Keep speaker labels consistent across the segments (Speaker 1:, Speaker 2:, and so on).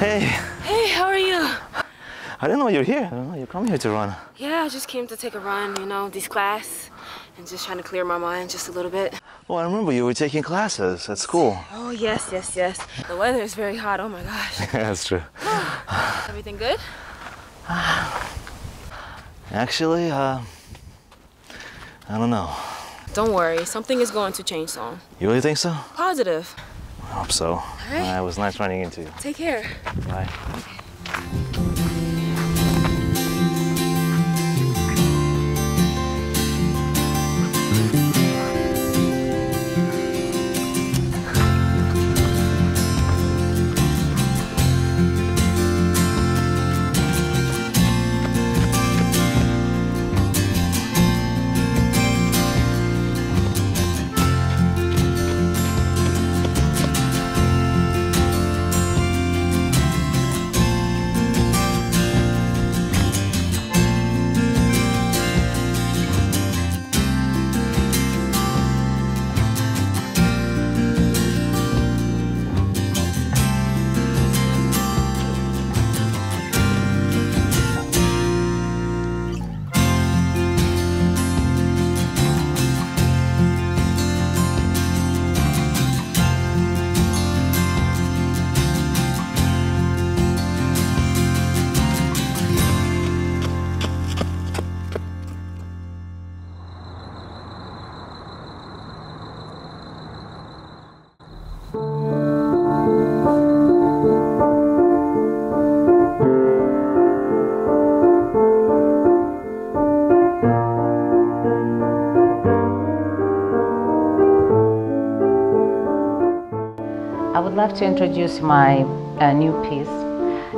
Speaker 1: Hey.
Speaker 2: Hey, how are you?
Speaker 1: I didn't know you were here. I didn't know you come here to run.
Speaker 2: Yeah, I just came to take a run, you know, this class, and just trying to clear my mind just a little bit.
Speaker 1: Well, I remember you were taking classes at school.
Speaker 2: Oh, yes, yes, yes. The weather is very hot, oh my gosh.
Speaker 1: That's true.
Speaker 2: Everything good?
Speaker 1: Actually, I don't know.
Speaker 2: Don't worry, something is going to change soon.
Speaker 1: You really think so?
Speaker 2: Positive.
Speaker 1: I hope so.
Speaker 2: right.
Speaker 1: It was nice running into you.
Speaker 2: Take care.
Speaker 1: Bye.
Speaker 3: I would love to introduce my new piece,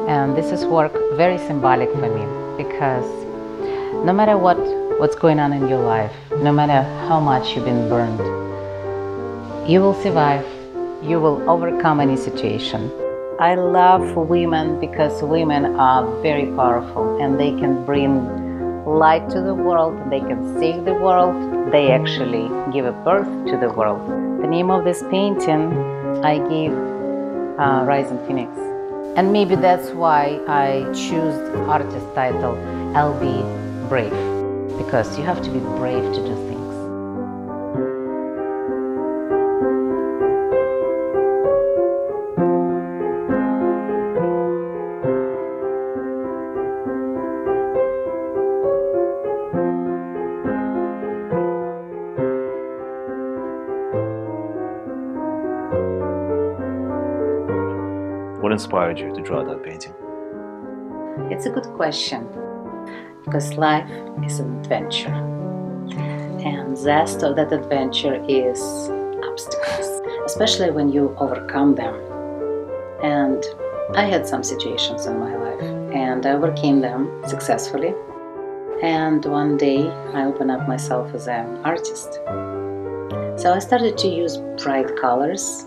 Speaker 3: and this is work very symbolic for me, because no matter what's going on in your life, no matter how much you've been burned, you will survive, you will overcome any situation. I love women because women are very powerful and they can bring light to the world, they can save the world, they actually give a birth to the world. The name of this painting I gave Rising Phoenix. And maybe that's why I choose the artist title, I'll Be Brave. Because you have to be brave to do things.
Speaker 1: What inspired you to draw that painting?
Speaker 3: It's a good question, because life is an adventure, and the zest of that adventure is obstacles, especially when you overcome them. And I had some situations in my life, and I overcame them successfully. And one day I opened up myself as an artist. So I started to use bright colors,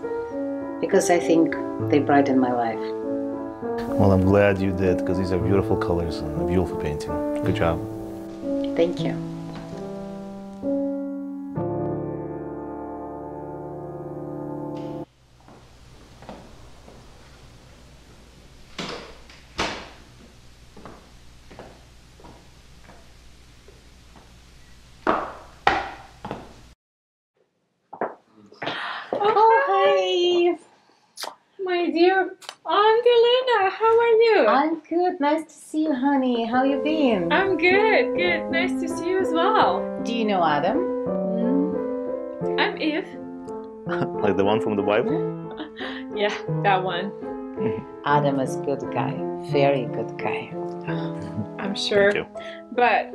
Speaker 3: because I think they brighten my life.
Speaker 1: Well, I'm glad you did, because these are beautiful colors and a beautiful painting. Good job.
Speaker 3: Thank you. Oh, hi!
Speaker 4: My dear Auntie Lena, how are you?
Speaker 3: I'm good. Nice to see you, honey. How you been?
Speaker 4: I'm good, good. Nice to see you as well.
Speaker 3: Do you know Adam?
Speaker 4: I'm Eve.
Speaker 1: Like the one from the Bible?
Speaker 4: Yeah, that one.
Speaker 3: Adam is a good guy. Very good guy.
Speaker 4: I'm sure.
Speaker 1: Thank you.
Speaker 4: But,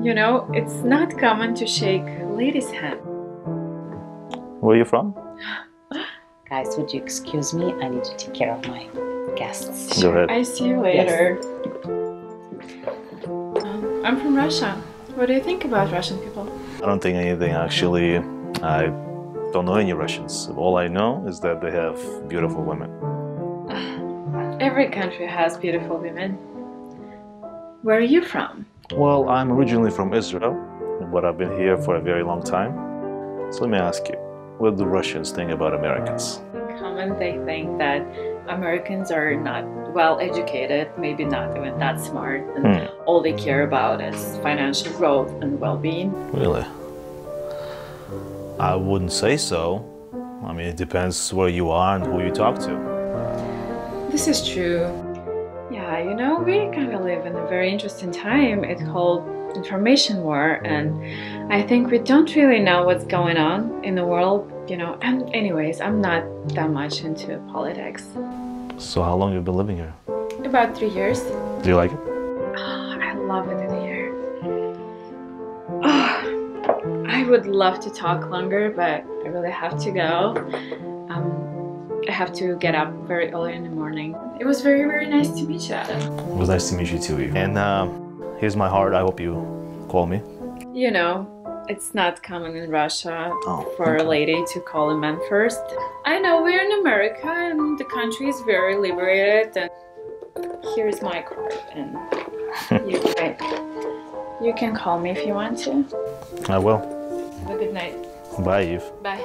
Speaker 4: you know, it's not common to shake ladies' hand.
Speaker 1: Where are you from?
Speaker 3: Guys, would you excuse me? I need to take care of my guests.
Speaker 1: Go ahead.
Speaker 4: I see you later. I'm from Russia. What do you think about Russian people?
Speaker 1: I don't think anything, actually. I don't know any Russians. All I know is that they have beautiful women.
Speaker 4: Every country has beautiful women. Where are you from?
Speaker 1: Well, I'm originally from Israel, but I've been here for a very long time. So let me ask you, what do Russians think about Americans?
Speaker 4: In common, they think that Americans are not well educated, maybe not even that smart, and all they care about is financial growth and well-being.
Speaker 1: Really? I wouldn't say so. I mean, it depends where you are and who you talk to.
Speaker 4: This is true. Yeah, you know, we kind of live in a very interesting time. It's called information war, and I think we don't really know what's going on in the world, you know. And anyways, I'm not that much into politics.
Speaker 1: So how long have you been living here?
Speaker 4: About 3 years.
Speaker 1: Do you like it?
Speaker 4: Oh, I love it in here. Oh, I would love to talk longer, but I really have to go. I have to get up very early in the morning. It was very, very nice to meet you, Adam.
Speaker 1: It was nice to meet you too, Eve. And here's my heart. I hope you call me.
Speaker 4: You know, it's not common in Russia for a lady to call a man first. I know we're in America and the country is very liberated, and here's my card, and you can call me if you want to.
Speaker 1: I will.
Speaker 4: Have a good night.
Speaker 1: Bye, Eve.
Speaker 4: Bye.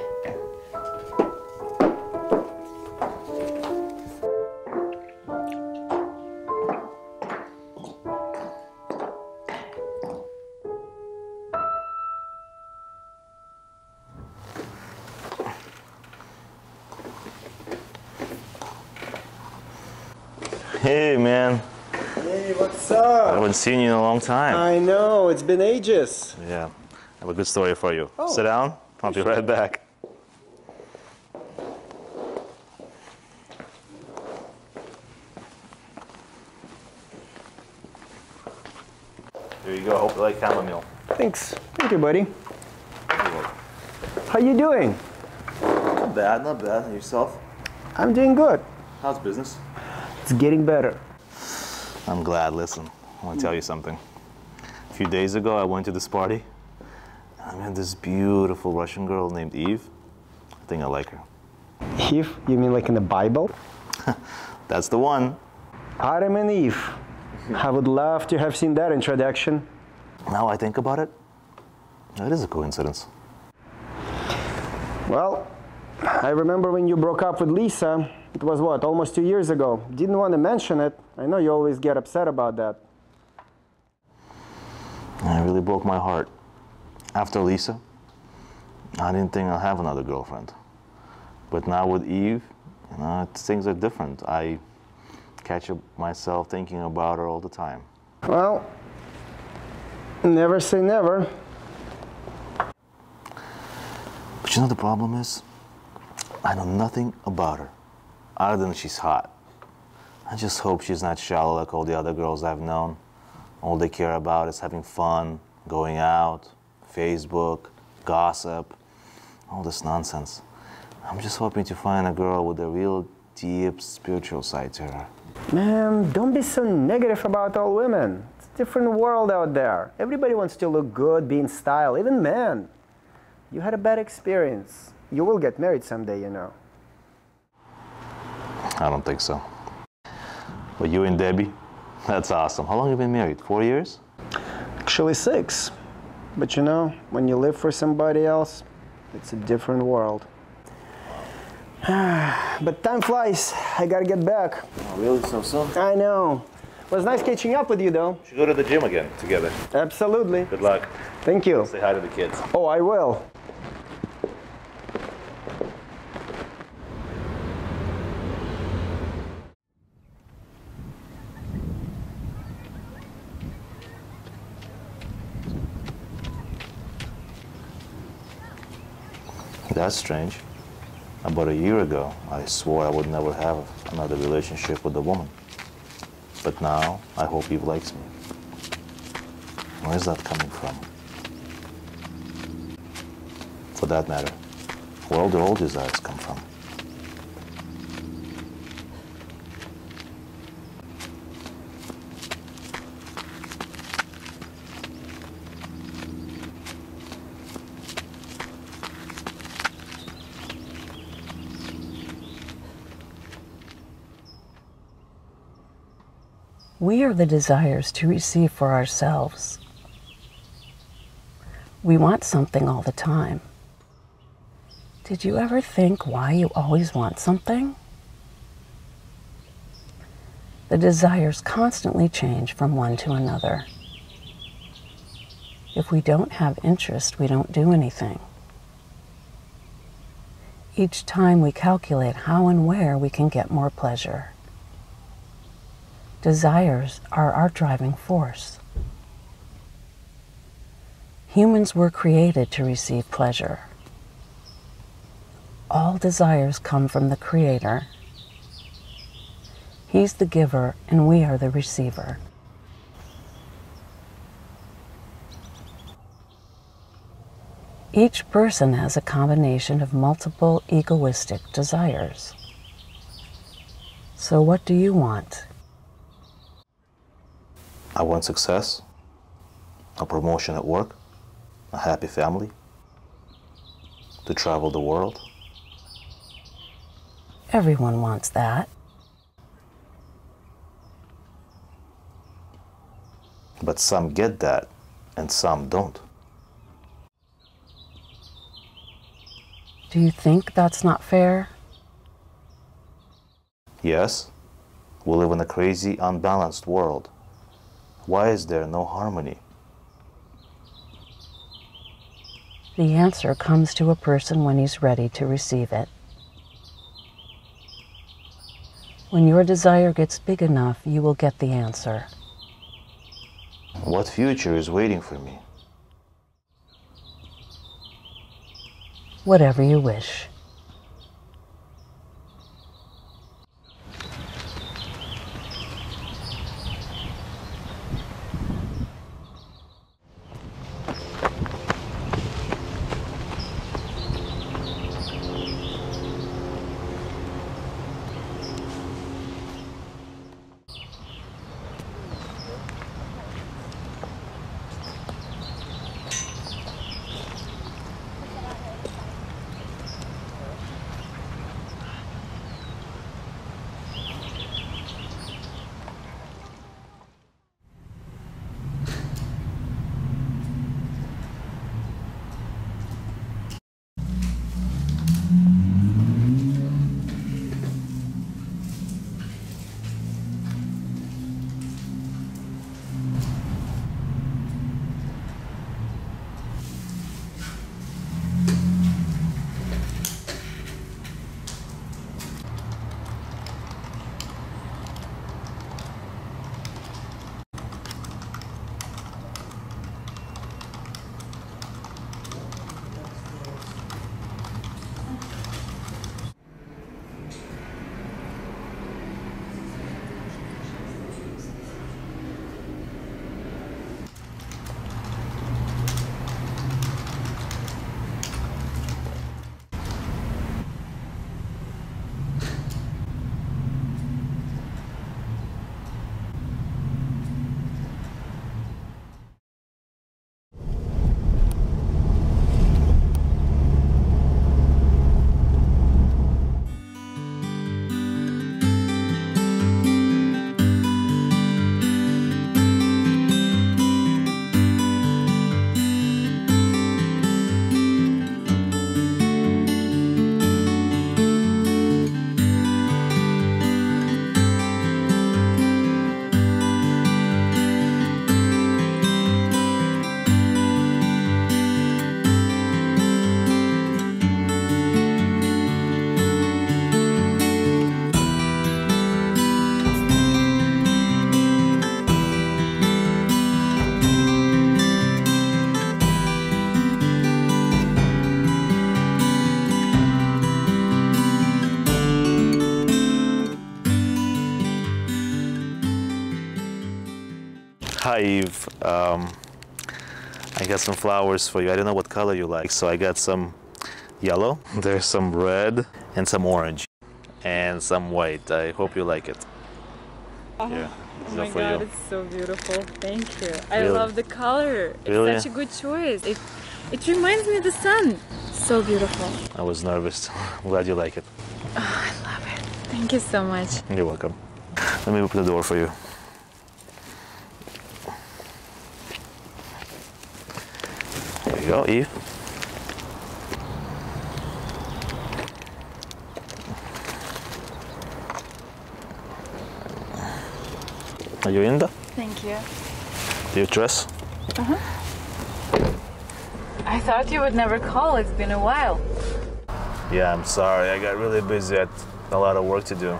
Speaker 1: Hey, man.
Speaker 5: Hey, what's up?
Speaker 1: I haven't seen you in a long time.
Speaker 5: I know, it's been ages.
Speaker 1: Yeah. I have a good story for you.
Speaker 5: Oh.
Speaker 1: Sit down. I'll be right back. Here you go. Hope you like chamomile.
Speaker 5: Thanks. Thank you, buddy. How you doing?
Speaker 1: Not bad, not bad. And yourself?
Speaker 5: I'm doing good.
Speaker 1: How's business?
Speaker 5: It's getting better.
Speaker 1: I'm glad. Listen, I want to tell you something. A few days ago, I went to this party. I met this beautiful Russian girl named Eve. I think I like her.
Speaker 5: Eve? You mean like in the Bible?
Speaker 1: That's the one.
Speaker 5: Adam and Eve. I would love to have seen that introduction.
Speaker 1: Now I think about it, that is a coincidence.
Speaker 5: Well, I remember when you broke up with Lisa. It was what, almost 2 years ago. Didn't want to mention it. I know you always get upset about that.
Speaker 1: It really broke my heart. After Lisa, I didn't think I'd have another girlfriend. But now with Eve, you know, things are different. I catch myself thinking about her all the time.
Speaker 5: Well, never say never.
Speaker 1: But you know the problem is? I know nothing about her, other than she's hot. I just hope she's not shallow like all the other girls I've known. All they care about is having fun, going out, Facebook, gossip, all this nonsense. I'm just hoping to find a girl with a real deep spiritual side to her.
Speaker 5: Man, don't be so negative about all women. It's a different world out there. Everybody wants to look good, be in style, even men. You had a bad experience. You will get married someday, you know.
Speaker 1: I don't think so. But you and Debbie, that's awesome. How long have you been married? 4 years?
Speaker 5: Actually 6. But you know, when you live for somebody else, it's a different world. But time flies. I gotta get back.
Speaker 1: Oh, really? So soon?
Speaker 5: I know. It was nice catching up with you, though.
Speaker 1: We should go to the gym again together.
Speaker 5: Absolutely.
Speaker 1: Good luck.
Speaker 5: Thank you.
Speaker 1: Say hi to the kids.
Speaker 5: Oh, I will.
Speaker 1: That's strange. About a year ago, I swore I would never have another relationship with a woman. But now, I hope Eve likes me. Where is that coming from? For that matter, where do all desires come from?
Speaker 6: We are the desires to receive for ourselves. We want something all the time. Did you ever think why you always want something? The desires constantly change from one to another. If we don't have interest, we don't do anything. Each time we calculate how and where we can get more pleasure. Desires are our driving force. Humans were created to receive pleasure. All desires come from the Creator. He's the giver and we are the receiver. Each person has a combination of multiple egoistic desires. So what do you want?
Speaker 1: I want success, a promotion at work, a happy family, to travel the world.
Speaker 6: Everyone wants that.
Speaker 1: But some get that and some don't.
Speaker 6: Do you think that's not fair?
Speaker 1: Yes, we live in a crazy, unbalanced world. Why is there no harmony?
Speaker 6: The answer comes to a person when he's ready to receive it. When your desire gets big enough, you will get the answer.
Speaker 1: What future is waiting for me?
Speaker 6: Whatever you wish.
Speaker 1: Hi Eve, I got some flowers for you. I don't know what color you like, so I got some yellow, there's some red, and some orange, and some white. I hope you like it. Here,
Speaker 4: Oh my
Speaker 1: for
Speaker 4: god,
Speaker 1: you.
Speaker 4: it's so beautiful. Thank you. I
Speaker 1: Really?
Speaker 4: love the color. It's
Speaker 1: Really?
Speaker 4: such a good choice. It reminds me of the sun. So beautiful.
Speaker 1: I was nervous. I'm glad you like it.
Speaker 4: Oh, I love it. Thank you so much.
Speaker 1: You're welcome. Let me open the door for you. There you go, Eve. Are you in there?
Speaker 4: Thank you.
Speaker 1: Do you dress?
Speaker 4: I thought you would never call. It's been a while.
Speaker 1: Yeah, I'm sorry. I got really busy. I had a lot of work to do.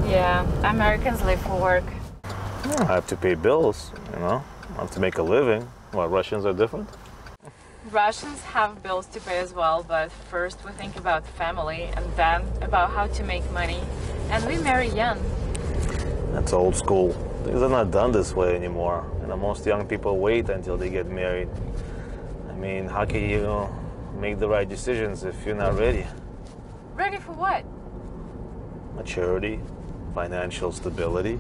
Speaker 4: Yeah, Americans live for work.
Speaker 1: I have to pay bills, you know. I have to make a living. What, Russians are different?
Speaker 4: Russians have bills to pay as well, but first we think about family and then about how to make money. And we marry young.
Speaker 1: That's old school. Things are not done this way anymore. You know, most young people wait until they get married. I mean, how can you make the right decisions if you're not ready?
Speaker 4: Ready for what?
Speaker 1: Maturity, financial stability,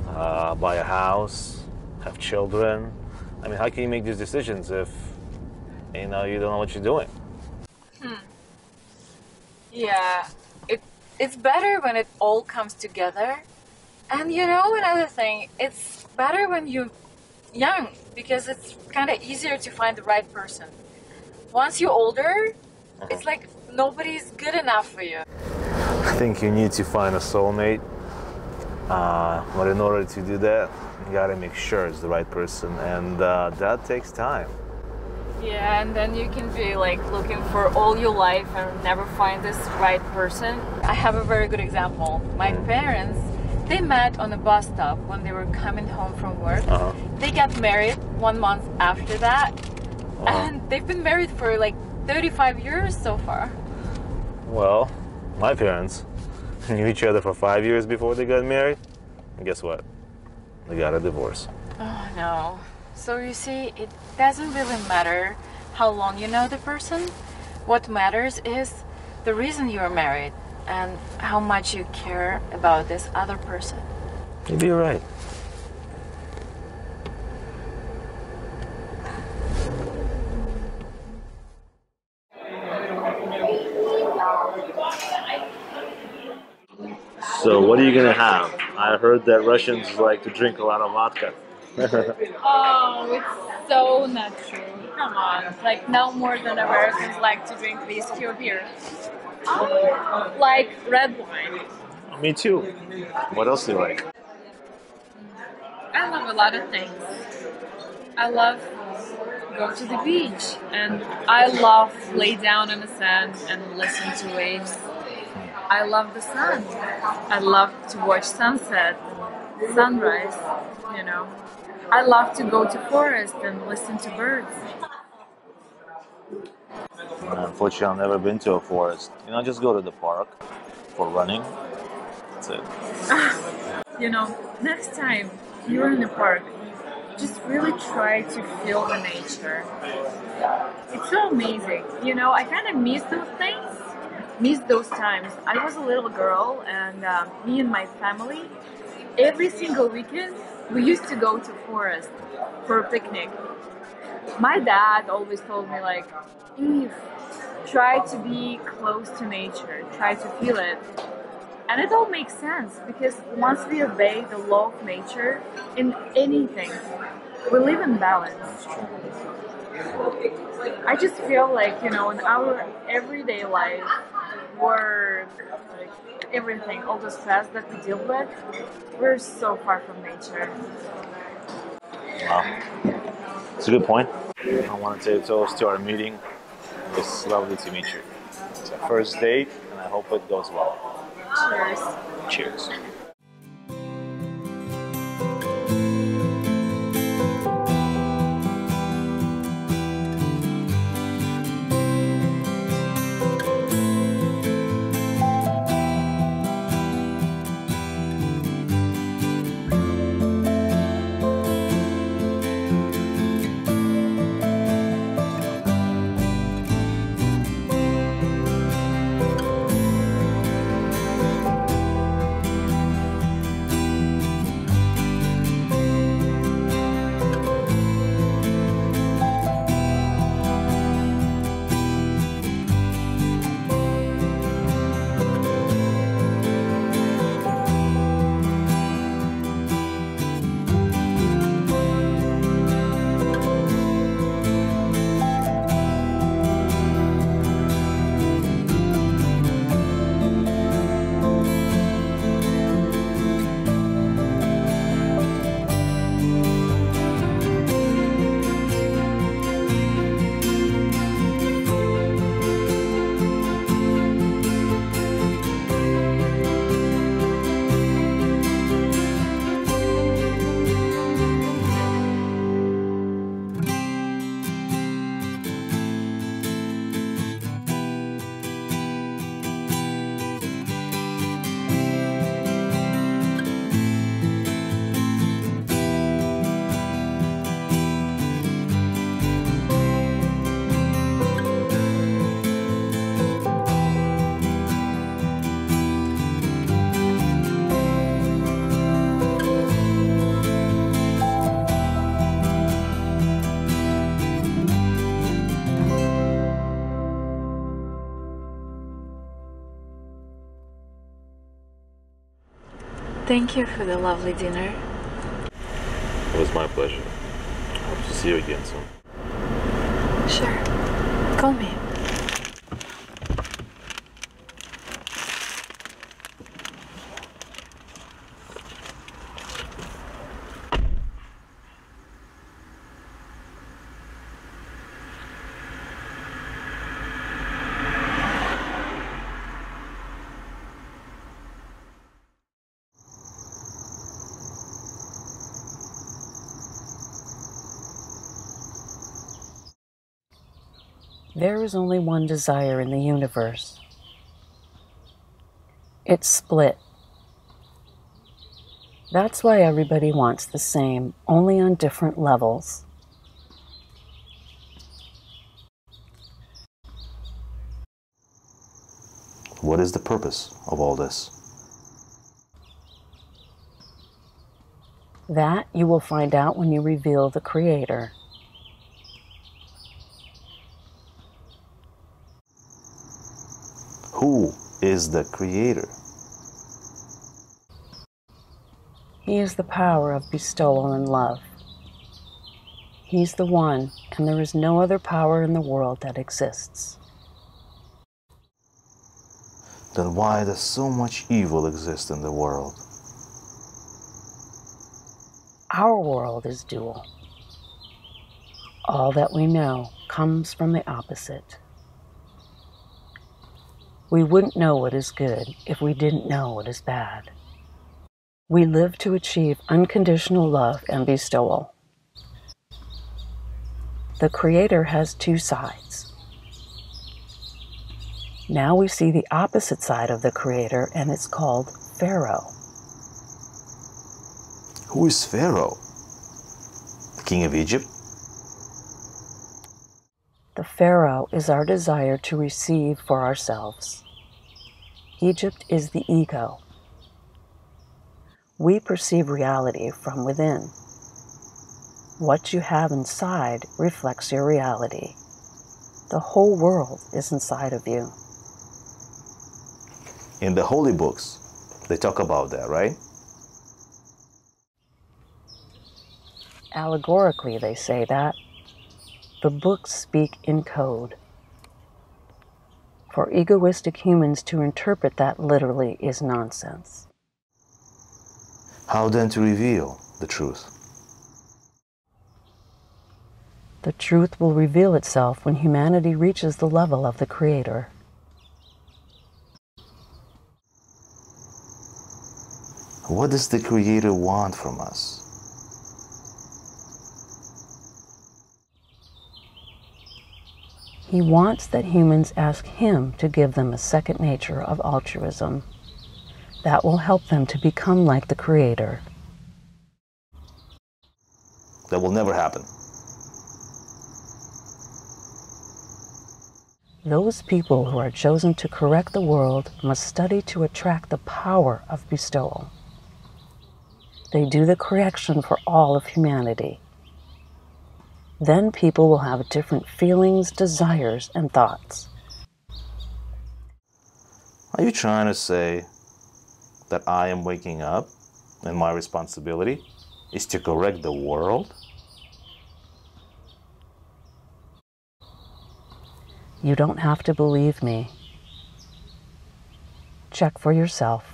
Speaker 1: buy a house, have children. I mean, how can you make these decisions if you don't know what you're doing?
Speaker 4: Yeah, it's better when it all comes together. And you know, another thing, it's better when you're young because it's kind of easier to find the right person. Once you're older, it's like nobody's good enough for you.
Speaker 1: I think you need to find a soulmate. But in order to do that, you gotta make sure it's the right person, and that takes time.
Speaker 4: Yeah, and then you can be like looking for all your life and never find this right person. I have a very good example. My parents, they met on a bus stop when they were coming home from work. They got married 1 month after that, and they've been married for like 35 years so far.
Speaker 1: Well, my parents knew each other for 5 years before they got married, and guess what? They got a divorce.
Speaker 4: Oh no. So you see, it doesn't really matter how long you know the person. What matters is the reason you're married and how much you care about this other person.
Speaker 1: Maybe you're right. So what are you gonna have? I heard that Russians like to drink a lot of vodka.
Speaker 4: Oh, it's so not true. Come on. Like, no more than Americans like to drink whiskey or beer. Like red wine.
Speaker 1: Me too. What else do you like?
Speaker 4: I love a lot of things. I love go to the beach, and I love lay down in the sand and listen to waves. I love the sun. I love to watch sunset, sunrise, you know. I love to go to forest and listen to birds.
Speaker 1: Unfortunately, I've never been to a forest. Just go to the park for running. That's it.
Speaker 4: You know, next time you're in the park, just really try to feel the nature. It's so amazing. I kind of miss those things, miss those times. I was a little girl, and me and my family, every single weekend, we used to go to forest for a picnic. My dad always told me, like, Eve, try to be close to nature, try to feel it. And it all makes sense, because once we obey the law of nature in anything, we live in balance. I just feel like, in our everyday life, work, everything, all the stress that we deal with, we're so far from nature.
Speaker 1: Wow. It's a good point. I want to say a toast to our meeting. It was lovely to meet you. It's our first date, and I hope it goes well.
Speaker 4: Cheers.
Speaker 1: Cheers.
Speaker 4: Thank you for the lovely dinner.
Speaker 1: It was my pleasure. Hope to see you again soon.
Speaker 4: Sure. Call me.
Speaker 6: There is only one desire in the universe. It's split. That's why everybody wants the same, only on different levels.
Speaker 1: What is the purpose of all this?
Speaker 6: That you will find out when you reveal the Creator.
Speaker 1: Who is the Creator?
Speaker 6: He is the power of bestowal and love. He's the one, and there is no other power in the world that exists.
Speaker 1: Then why does so much evil exist in the world?
Speaker 6: Our world is dual. All that we know comes from the opposite. We wouldn't know what is good if we didn't know what is bad. We live to achieve unconditional love and bestowal. The Creator has two sides. Now we see the opposite side of the Creator, and it's called Pharaoh.
Speaker 1: Who is Pharaoh? The king of Egypt?
Speaker 6: The Pharaoh is our desire to receive for ourselves. Egypt is the ego. We perceive reality from within. What you have inside reflects your reality. The whole world is inside of you.
Speaker 1: In the holy books, they talk about that, right?
Speaker 6: Allegorically, they say that. The books speak in code. For egoistic humans to interpret that literally is nonsense.
Speaker 1: How then to reveal the truth?
Speaker 6: The truth will reveal itself when humanity reaches the level of the Creator.
Speaker 1: What does the Creator want from us?
Speaker 6: He wants that humans ask Him to give them a second nature of altruism. That will help them to become like the Creator.
Speaker 1: That will never happen.
Speaker 6: Those people who are chosen to correct the world must study to attract the power of bestowal. They do the correction for all of humanity. Then people will have different feelings, desires, and thoughts.
Speaker 1: Are you trying to say that I am waking up and my responsibility is to correct the world?
Speaker 6: You don't have to believe me. Check for yourself.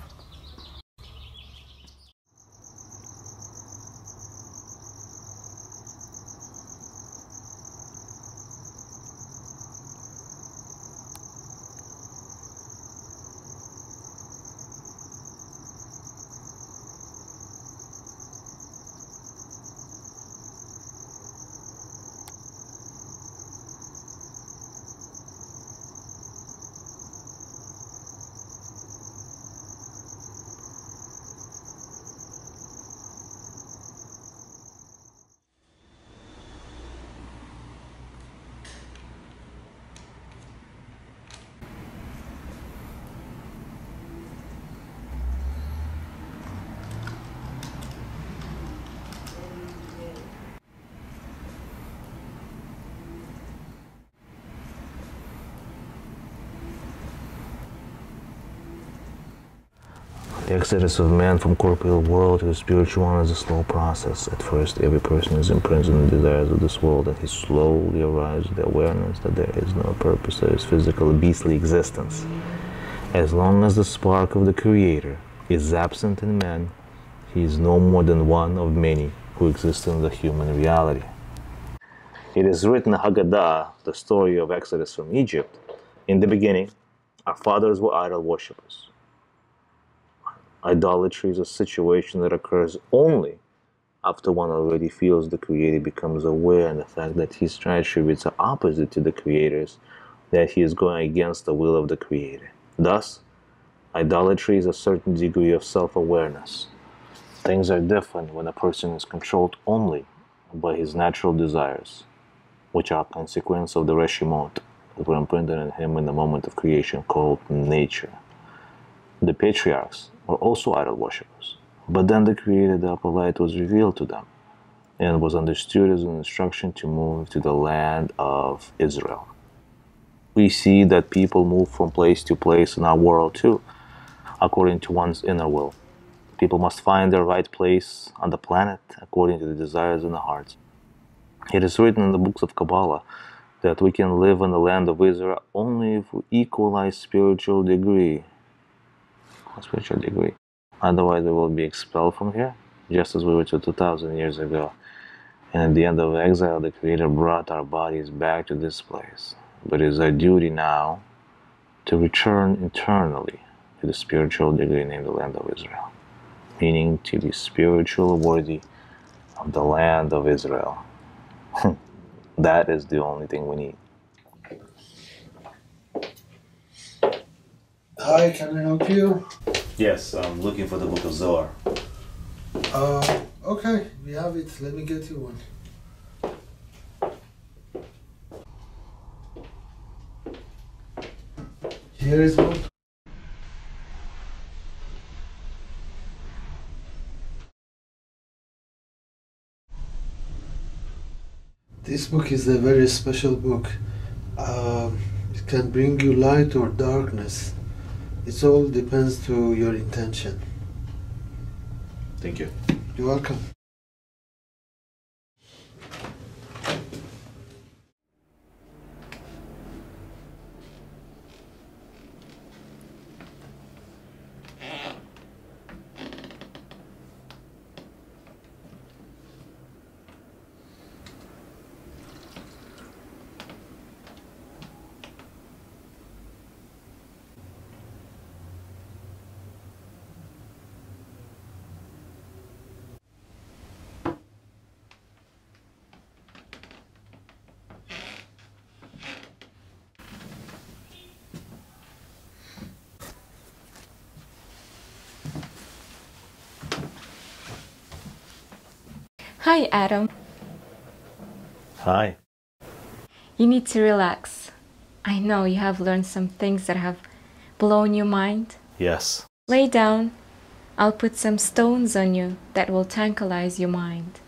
Speaker 1: The exodus of man from corporeal world to the spiritual one is a slow process. At first, every person is imprinted on the desires of this world, and he slowly arrives at the awareness that there is no purpose to his physical beastly existence. As long as the spark of the Creator is absent in man, he is no more than one of many who exist in the human reality. It is written in Haggadah, the story of Exodus from Egypt. In the beginning, our fathers were idol worshippers. Idolatry is a situation that occurs only after one already feels the Creator, becomes aware, and the fact that his attributes are opposite to the Creator's, that he is going against the will of the Creator. Thus, idolatry is a certain degree of self-awareness. Things are different when a person is controlled only by his natural desires, which are a consequence of the Reshimot that were imprinted in him in the moment of creation, called nature. The patriarchs were also idol worshippers, but then the Creator, the upper light, was revealed to them, and was understood as an instruction to move to the land of Israel. We see that people move from place to place in our world too, according to one's inner will. People must find their right place on the planet according to the desires in the heart. It is written in the books of Kabbalah that we can live in the land of Israel only if we equalize spiritual degree. Otherwise, we will be expelled from here, just as we were 2,000 years ago. And at the end of exile, the Creator brought our bodies back to this place. But it is our duty now to return internally to the spiritual degree named the land of Israel, meaning to be spiritually worthy of the land of Israel. That is the only thing we need.
Speaker 7: Hi, can I help you?
Speaker 1: Yes, I'm looking for the book of Zohar.
Speaker 7: Okay, we have it. Let me get you one. Here is one. This book is a very special book. It can bring you light or darkness. It all depends to your intention.
Speaker 1: Thank you.
Speaker 7: You're welcome.
Speaker 8: Hi, Adam.
Speaker 1: Hi.
Speaker 8: You need to relax. I know you have learned some things that have blown your mind.
Speaker 1: Yes.
Speaker 8: Lay down. I'll put some stones on you that will tranquilize your mind.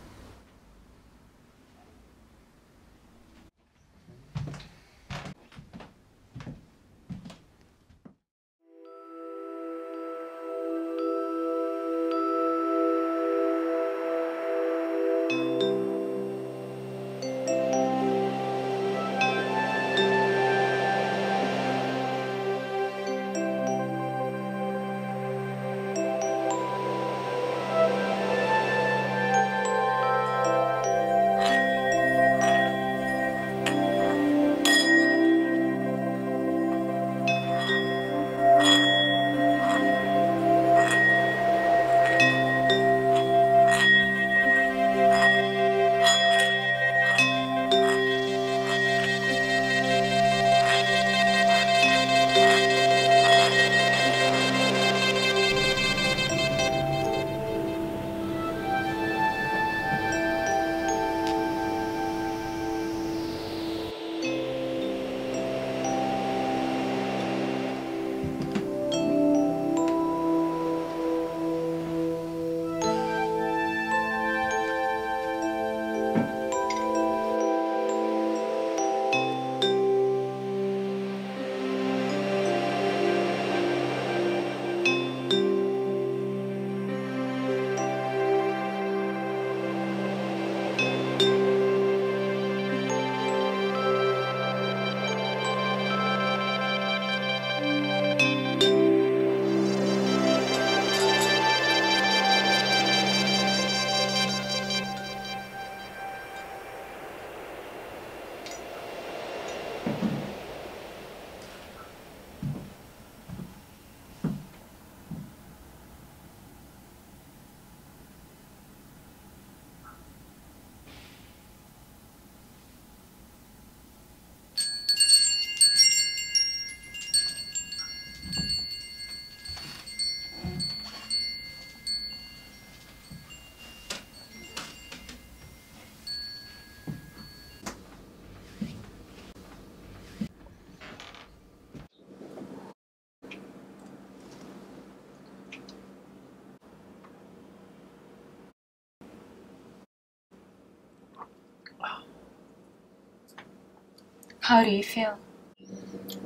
Speaker 8: How do you feel?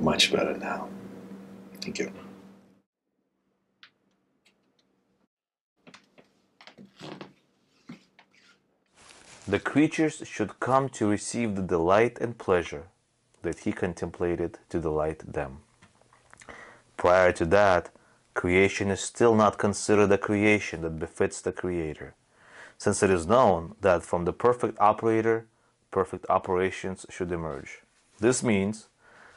Speaker 1: Much better now. Thank you. The creatures should come to receive the delight and pleasure that he contemplated to delight them. Prior to that, creation is still not considered a creation that befits the Creator, since it is known that from the perfect operator, perfect operations should emerge. This means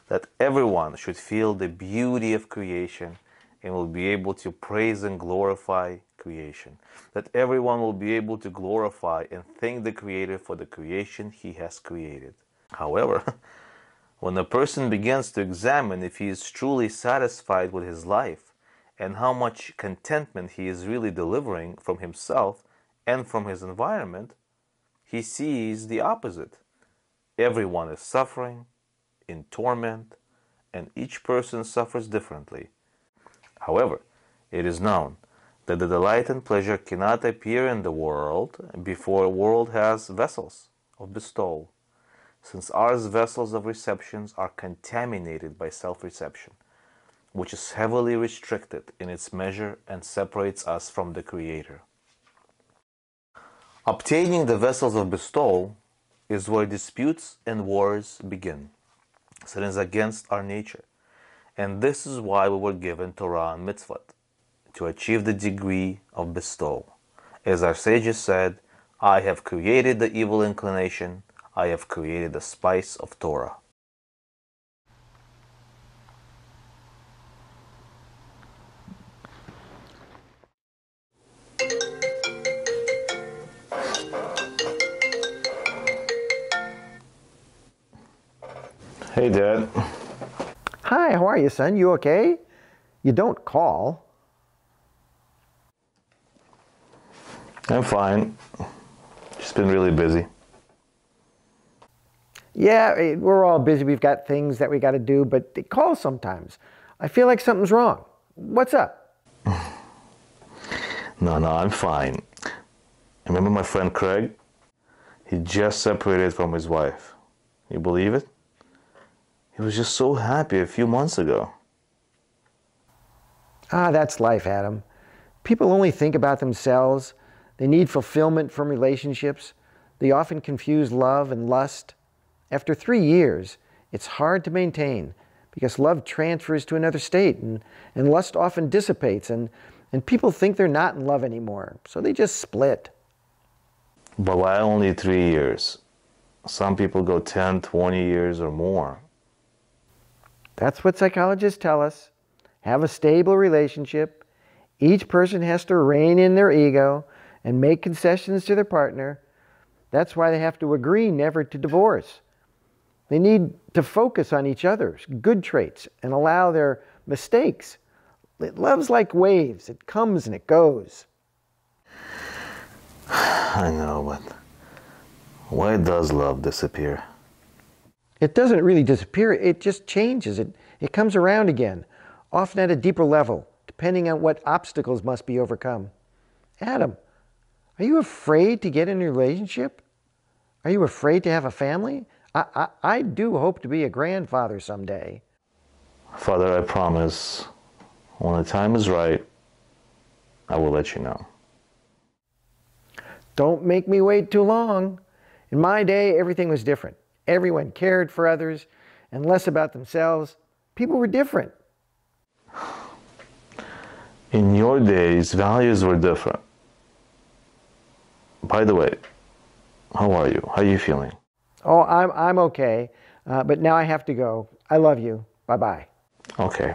Speaker 1: that everyone should feel the beauty of creation and will be able to praise and glorify creation. That everyone will be able to glorify and thank the Creator for the creation he has created. However, when a person begins to examine if he is truly satisfied with his life and how much contentment he is really delivering from himself and from his environment, he sees the opposite. Everyone is suffering, in torment, and each person suffers differently. However, it is known that the delight and pleasure cannot appear in the world before a world has vessels of bestowal, since ours vessels of receptions are contaminated by self-reception, which is heavily restricted in its measure and separates us from the Creator. Obtaining the vessels of bestowal is where disputes and wars begin, since it is against our nature, and this is why we were given Torah and Mitzvot, to achieve the degree of bestowal. As our sages said, I have created the evil inclination, I have created the spice of Torah. Hey, Dad.
Speaker 5: Hi, how are you, son? You okay? You don't call.
Speaker 1: I'm fine. Just been really busy.
Speaker 5: Yeah, we're all busy. We've got things that we got to do, but they call sometimes. I feel like something's wrong. What's up?
Speaker 1: No, I'm fine. Remember my friend Craig? He just separated from his wife. You believe it? He was just so happy a few months ago.
Speaker 5: Ah, that's life, Adam. People only think about themselves. They need fulfillment from relationships. They often confuse love and lust. After 3 years, it's hard to maintain because love transfers to another state and lust often dissipates and people think they're not in love anymore, so they just split.
Speaker 1: But why only 3 years? Some people go 10, 20 years or more.
Speaker 5: That's what psychologists tell us. Have a stable relationship. Each person has to rein in their ego and make concessions to their partner. That's why they have to agree never to divorce. They need to focus on each other's good traits and allow their mistakes. Love's like waves. It comes and it goes.
Speaker 1: I know, but why does love disappear?
Speaker 5: It doesn't really disappear. It just changes. It comes around again, often at a deeper level, depending on what obstacles must be overcome. Adam, are you afraid to get in a relationship? Are you afraid to have a family? I do hope to be a grandfather someday.
Speaker 1: Father, I promise, when the time is right, I will let you know.
Speaker 5: Don't make me wait too long. In my day, everything was different. Everyone cared for others and less about themselves. People were different.
Speaker 1: In your days, values were different. By the way, how are you? How are you feeling?
Speaker 5: Oh, I'm okay, but now I have to go. I love you. Bye-bye.
Speaker 1: Okay.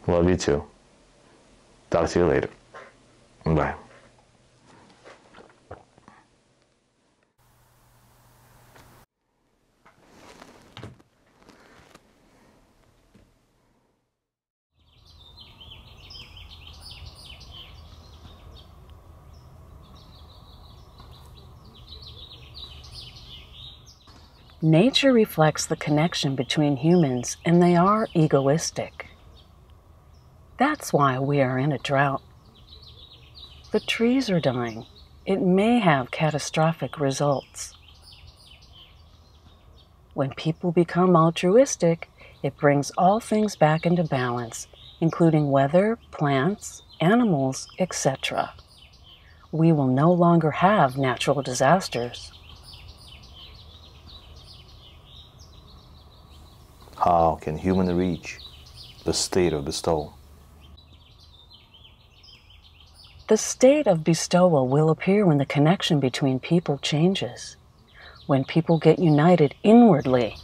Speaker 1: Love you too. Talk to you later. Bye.
Speaker 6: Nature reflects the connection between humans, and they are egoistic. That's why we are in a drought. The trees are dying. It may have catastrophic results. When people become altruistic, it brings all things back into balance, including weather, plants, animals, etc. We will no longer have natural disasters.
Speaker 1: How can humans reach the state of bestowal?
Speaker 6: The state of bestowal will appear when the connection between people changes, when people get united inwardly.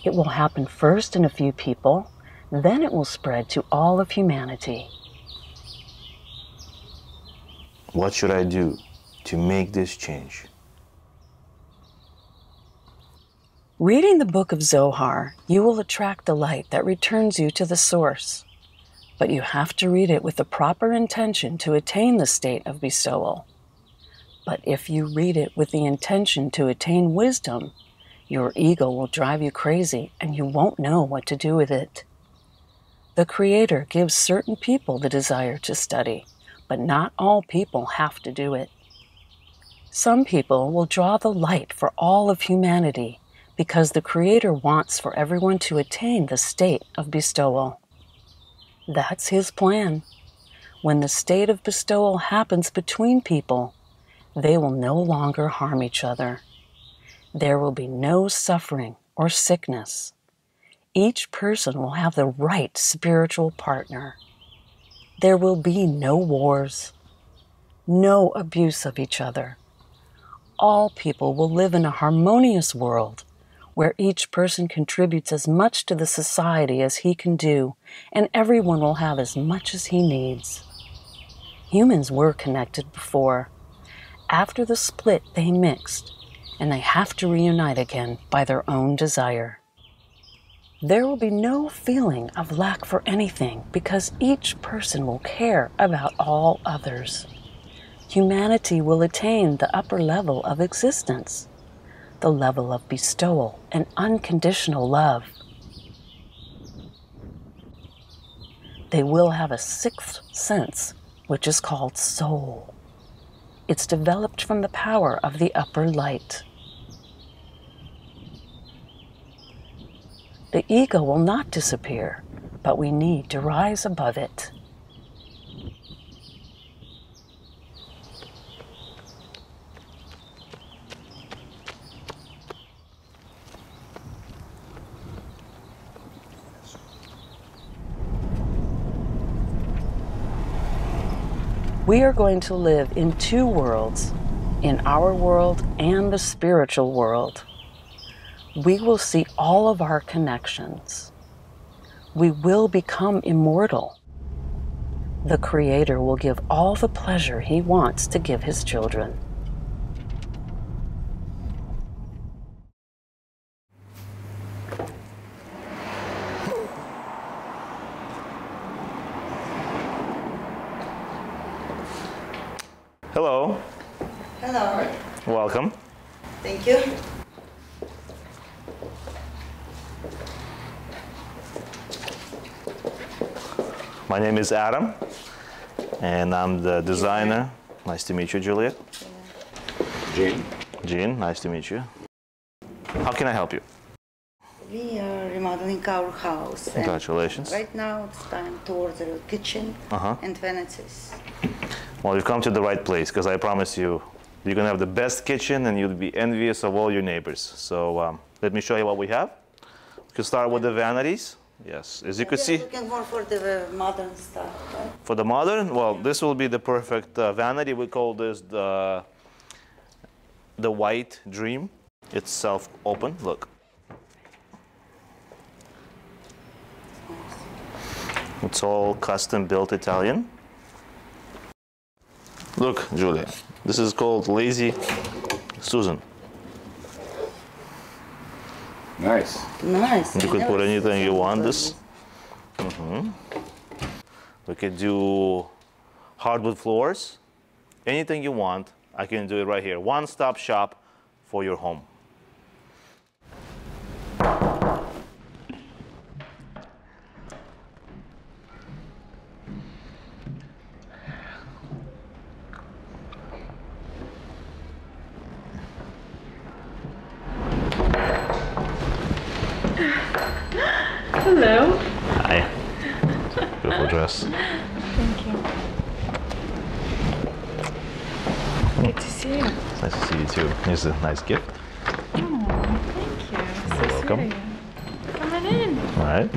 Speaker 6: It will happen first in a few people, then it will spread to all of humanity.
Speaker 1: What should I do to make this change?
Speaker 6: Reading the book of Zohar, you will attract the light that returns you to the source. But you have to read it with the proper intention to attain the state of bestowal. But if you read it with the intention to attain wisdom, your ego will drive you crazy and you won't know what to do with it. The Creator gives certain people the desire to study, but not all people have to do it. Some people will draw the light for all of humanity because the Creator wants for everyone to attain the state of bestowal. That's His plan. When the state of bestowal happens between people, they will no longer harm each other. There will be no suffering or sickness. Each person will have the right spiritual partner. There will be no wars, no abuse of each other. All people will live in a harmonious world where each person contributes as much to the society as he can do, and everyone will have as much as he needs. Humans were connected before. After the split, they mixed, and they have to reunite again by their own desire. There will be no feeling of lack for anything because each person will care about all others. Humanity will attain the upper level of existence, the level of bestowal and unconditional love. They will have a sixth sense, which is called soul. It's developed from the power of the upper light. The ego will not disappear, but we need to rise above it. We are going to live in two worlds, in our world and the spiritual world. We will see all of our connections. We will become immortal. The Creator will give all the pleasure He wants to give His children.
Speaker 1: Hello.
Speaker 9: Hello.
Speaker 1: Welcome.
Speaker 9: Thank you.
Speaker 1: My name is Adam, and I'm the designer. Nice to meet you, Juliet.
Speaker 10: Jean.
Speaker 1: Jean, nice to meet you. How can I help you?
Speaker 9: We are remodeling our house. and
Speaker 1: Congratulations.
Speaker 9: Right now it's time to order a kitchen and vanities.
Speaker 1: Well, you've come to the right place because I promise you, you're going to have the best kitchen and you'll be envious of all your neighbors. So let me show you what we have. We can start with the vanities. Yes, as you can see.
Speaker 9: Looking more for the modern stuff, right?
Speaker 1: For the modern, well, this will be the perfect vanity. We call this the white dream. It's self-open. Look. It's all custom-built Italian. Look, Julia, this is called Lazy Susan.
Speaker 10: Nice.
Speaker 9: Nice.
Speaker 1: You could put anything you want this. We could do hardwood floors. Anything you want, I can do it right here. One-stop shop for your home.
Speaker 4: Hello.
Speaker 1: Hi. Beautiful dress.
Speaker 4: Thank you. Good to see you.
Speaker 1: It's nice to see you too. Here's a nice gift.
Speaker 4: Oh, thank you.
Speaker 1: You're welcome.
Speaker 4: Come on in.
Speaker 1: All right.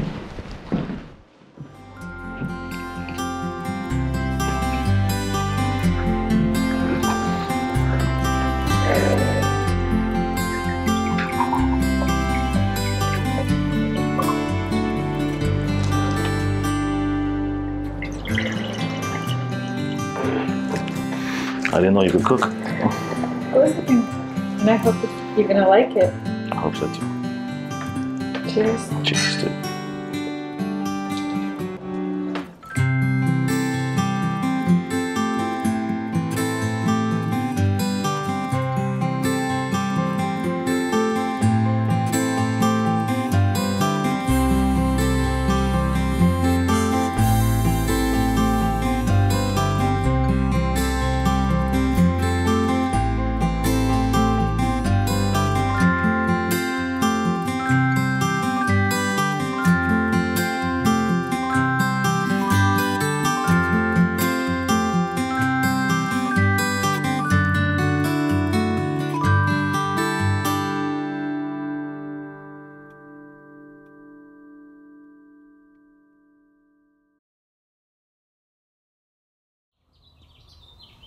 Speaker 1: I didn't know you could cook.
Speaker 4: Of course I can. And I hope that you're gonna like it.
Speaker 1: I hope so too.
Speaker 4: Cheers.
Speaker 1: Cheers too.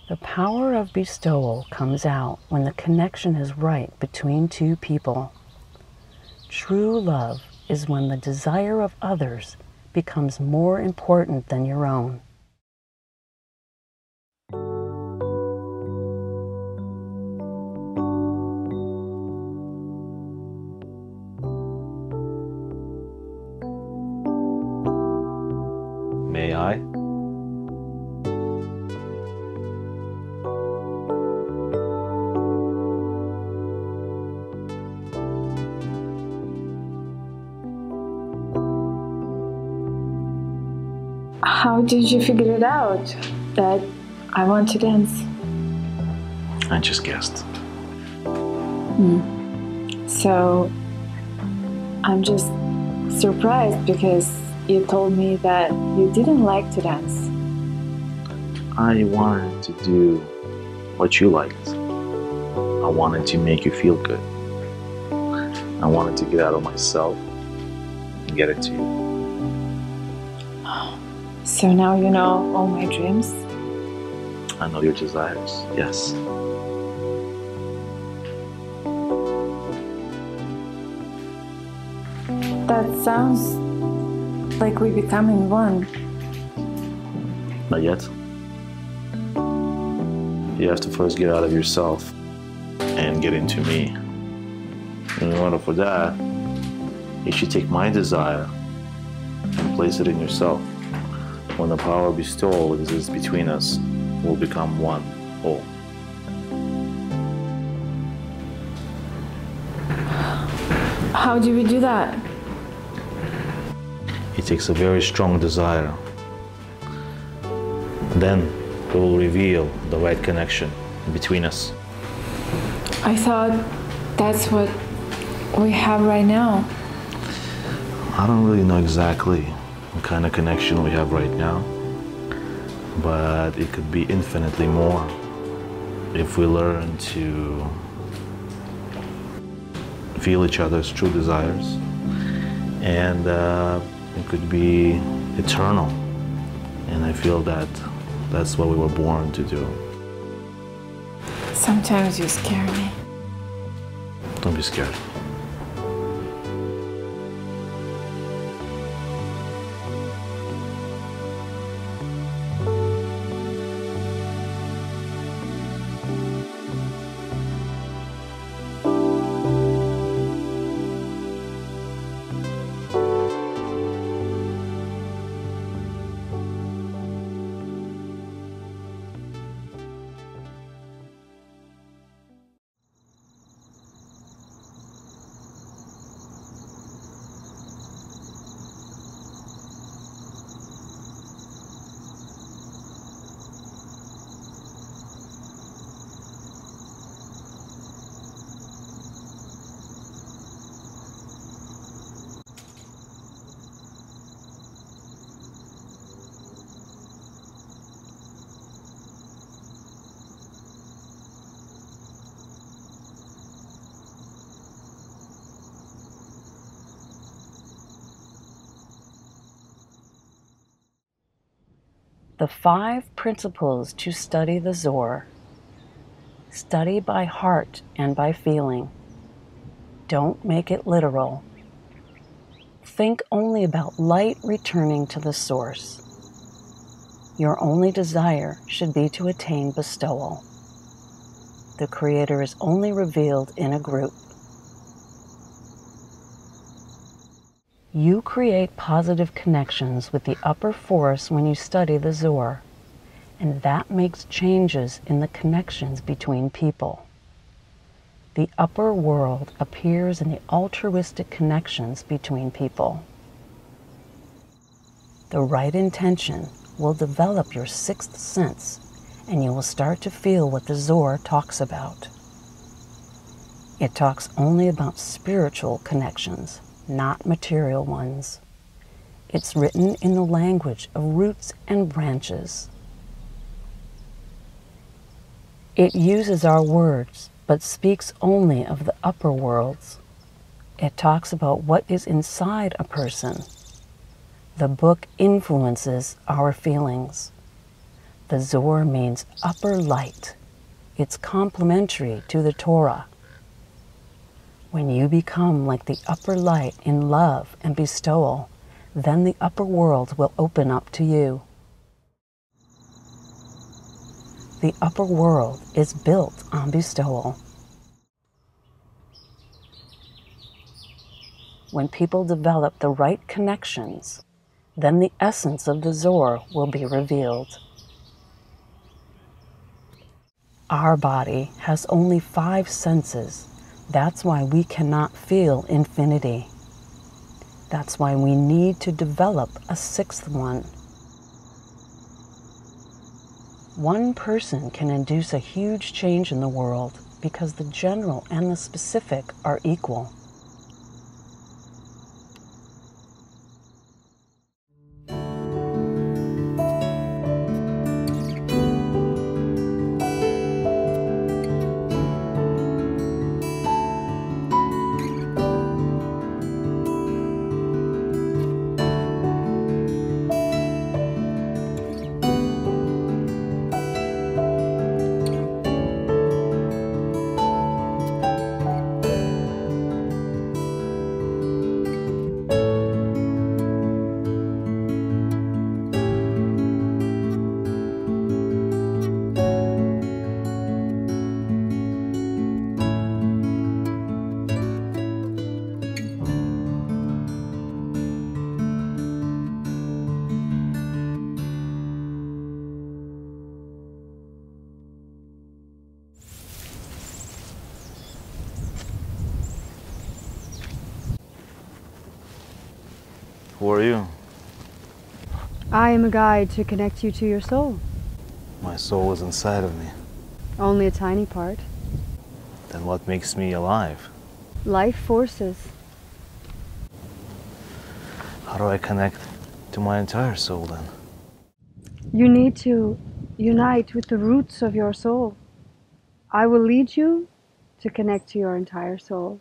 Speaker 6: The power of bestowal comes out when the connection is right between two people. True love is when the desire of others becomes more important than your own.
Speaker 1: May I?
Speaker 4: How did you figure it out that I want to dance?
Speaker 1: I just guessed.
Speaker 4: So I'm just surprised because you told me that you didn't like to dance.
Speaker 1: I wanted to do what you liked. I wanted to make you feel good. I wanted to get out of myself and get it to you.
Speaker 4: So now you know all my dreams?
Speaker 1: I know your desires, yes.
Speaker 4: That sounds like we're becoming one.
Speaker 1: Not yet. You have to first get out of yourself and get into me. In order for that, you should take my desire and place it in yourself. When the power of bestowal exists between us, we'll become one whole.
Speaker 4: How do we do that?
Speaker 1: It takes a very strong desire. Then it will reveal the right connection between us.
Speaker 4: I thought that's what we have right now.
Speaker 1: I don't really know exactly what kind of connection we have right now, but it could be infinitely more if we learn to feel each other's true desires, and it could be eternal. And I feel that that's what we were born to do.
Speaker 4: Sometimes you scare me.
Speaker 1: Don't be scared.
Speaker 6: The 5 principles to study the Zohar. Study by heart and by feeling. Don't make it literal. Think only about light returning to the source. Your only desire should be to attain bestowal. The Creator is only revealed in a group. You create positive connections with the upper force when you study the Zohar, and that makes changes in the connections between people. The upper world appears in the altruistic connections between people. The right intention will develop your 6th sense, and you will start to feel what the Zohar talks about. It talks only about spiritual connections, not material ones. It's written in the language of roots and branches. It uses our words, but speaks only of the upper worlds. It talks about what is inside a person. The book influences our feelings. The Zohar means upper light. It's complementary to the Torah. When you become like the upper light in love and bestowal, then the upper world will open up to you. The upper world is built on bestowal. When people develop the right connections, then the essence of the Zohar will be revealed. Our body has only 5 senses. That's why we cannot feel infinity. That's why we need to develop a 6th one. One person can induce a huge change in the world because the general and the specific are equal.
Speaker 1: Who are you?
Speaker 11: I am a guide to connect you to your soul.
Speaker 1: My soul is inside of me.
Speaker 11: Only a tiny part.
Speaker 1: Then what makes me alive?
Speaker 11: Life forces.
Speaker 1: How do I connect to my entire soul then?
Speaker 11: You need to unite with the roots of your soul. I will lead you to connect to your entire soul.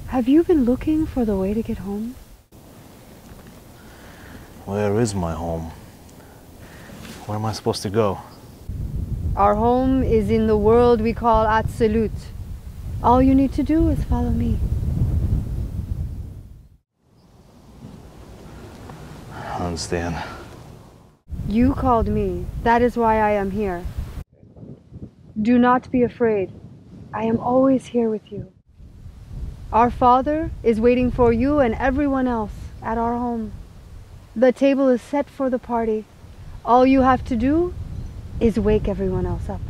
Speaker 11: Have you been looking for the way to get home?
Speaker 1: Where is my home? Where am I supposed to go?
Speaker 11: Our home is in the world we call Absolute. All you need to do is follow me.
Speaker 1: I understand.
Speaker 11: You called me. That is why I am here. Do not be afraid. I am always here with you. Our Father is waiting for you and everyone else at our home. The table is set for the party. All you have to do is wake everyone else up.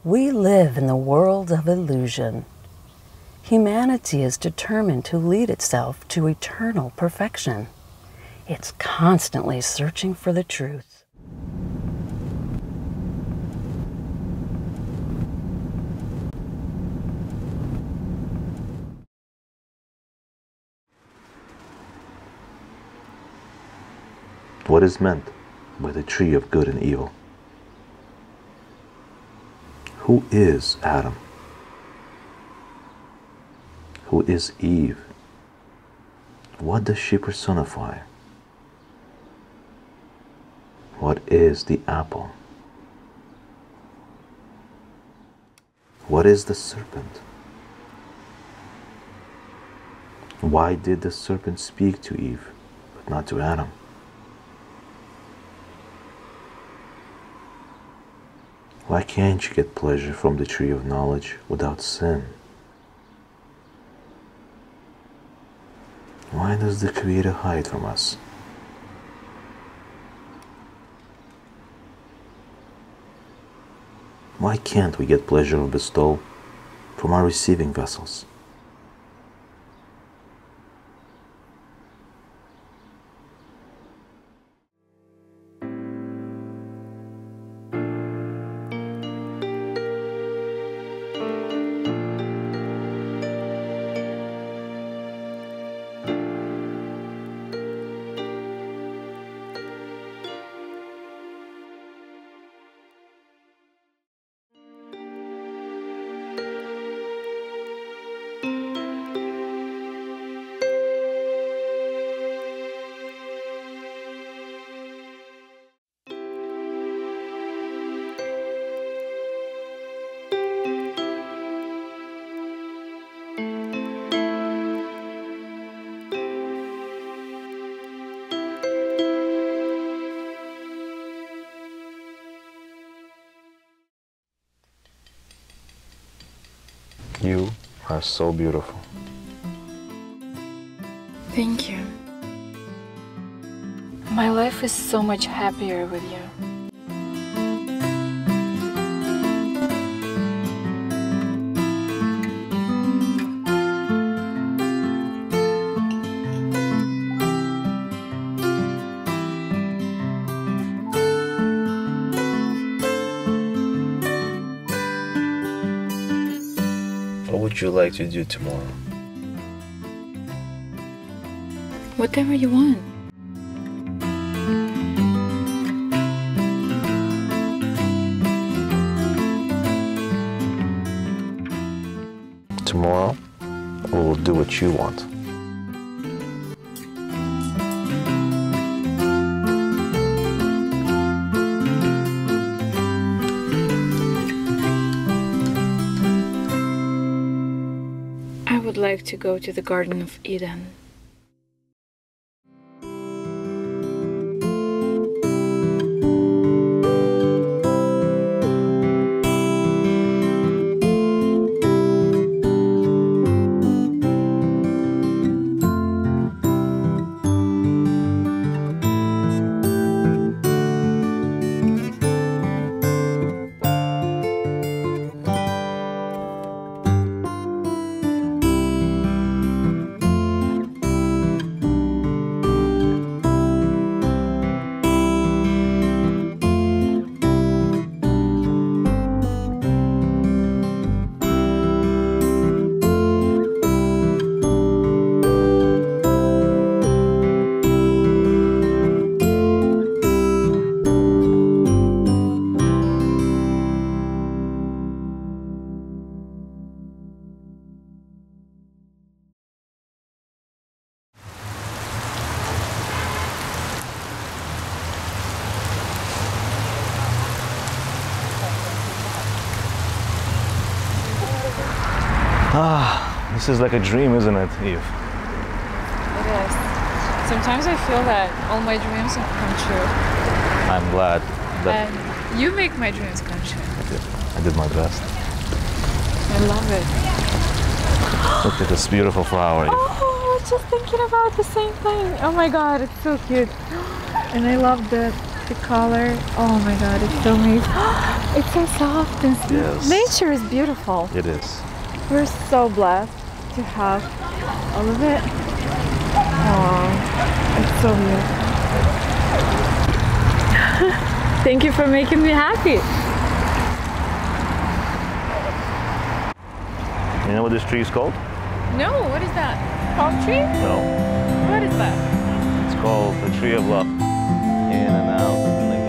Speaker 6: We live in the world of illusion. Humanity is determined to lead itself to eternal perfection. It's constantly searching for the truth.
Speaker 1: What is meant by the tree of good and evil? Who is Adam? Who is Eve? What does she personify? What is the apple? What is the serpent? Why did the serpent speak to Eve, but not to Adam? Why can't you get pleasure from the tree of knowledge without sin? Why does the Creator hide from us? Why can't we get pleasure of bestowal from our receiving vessels? You are so beautiful.
Speaker 4: Thank you.
Speaker 8: My life is so much happier with you.
Speaker 1: What would you like to do tomorrow?
Speaker 4: Whatever you want.
Speaker 1: Tomorrow, we will do what you want.
Speaker 4: I would like to go to the Garden of Eden.
Speaker 1: This is like a dream, isn't it, Eve?
Speaker 4: It is. Sometimes I feel that all my dreams have come true.
Speaker 1: I'm glad that
Speaker 4: And you make my dreams come true.
Speaker 1: I did my best.
Speaker 4: I love it.
Speaker 1: Look at this beautiful flower, Eve.
Speaker 4: Oh, I was just thinking about the same thing. Oh my god, it's so cute. And I love the color. Oh my god, it's so amazing. It's so soft and sweet.
Speaker 1: Yes.
Speaker 4: Nature is beautiful.
Speaker 1: It is.
Speaker 4: We're so blessed to have all of it. Oh, it's so beautiful. Thank you for making me happy.
Speaker 1: You know what this tree is called?
Speaker 4: No, what is that? Palm tree?
Speaker 1: No.
Speaker 4: What is that?
Speaker 1: It's called the tree of love. in and out and again.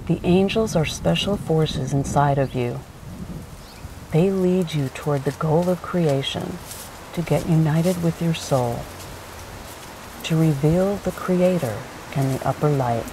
Speaker 6: The angels are special forces inside of you. They lead you toward the goal of creation, to get united with your soul, to reveal the Creator and the upper light.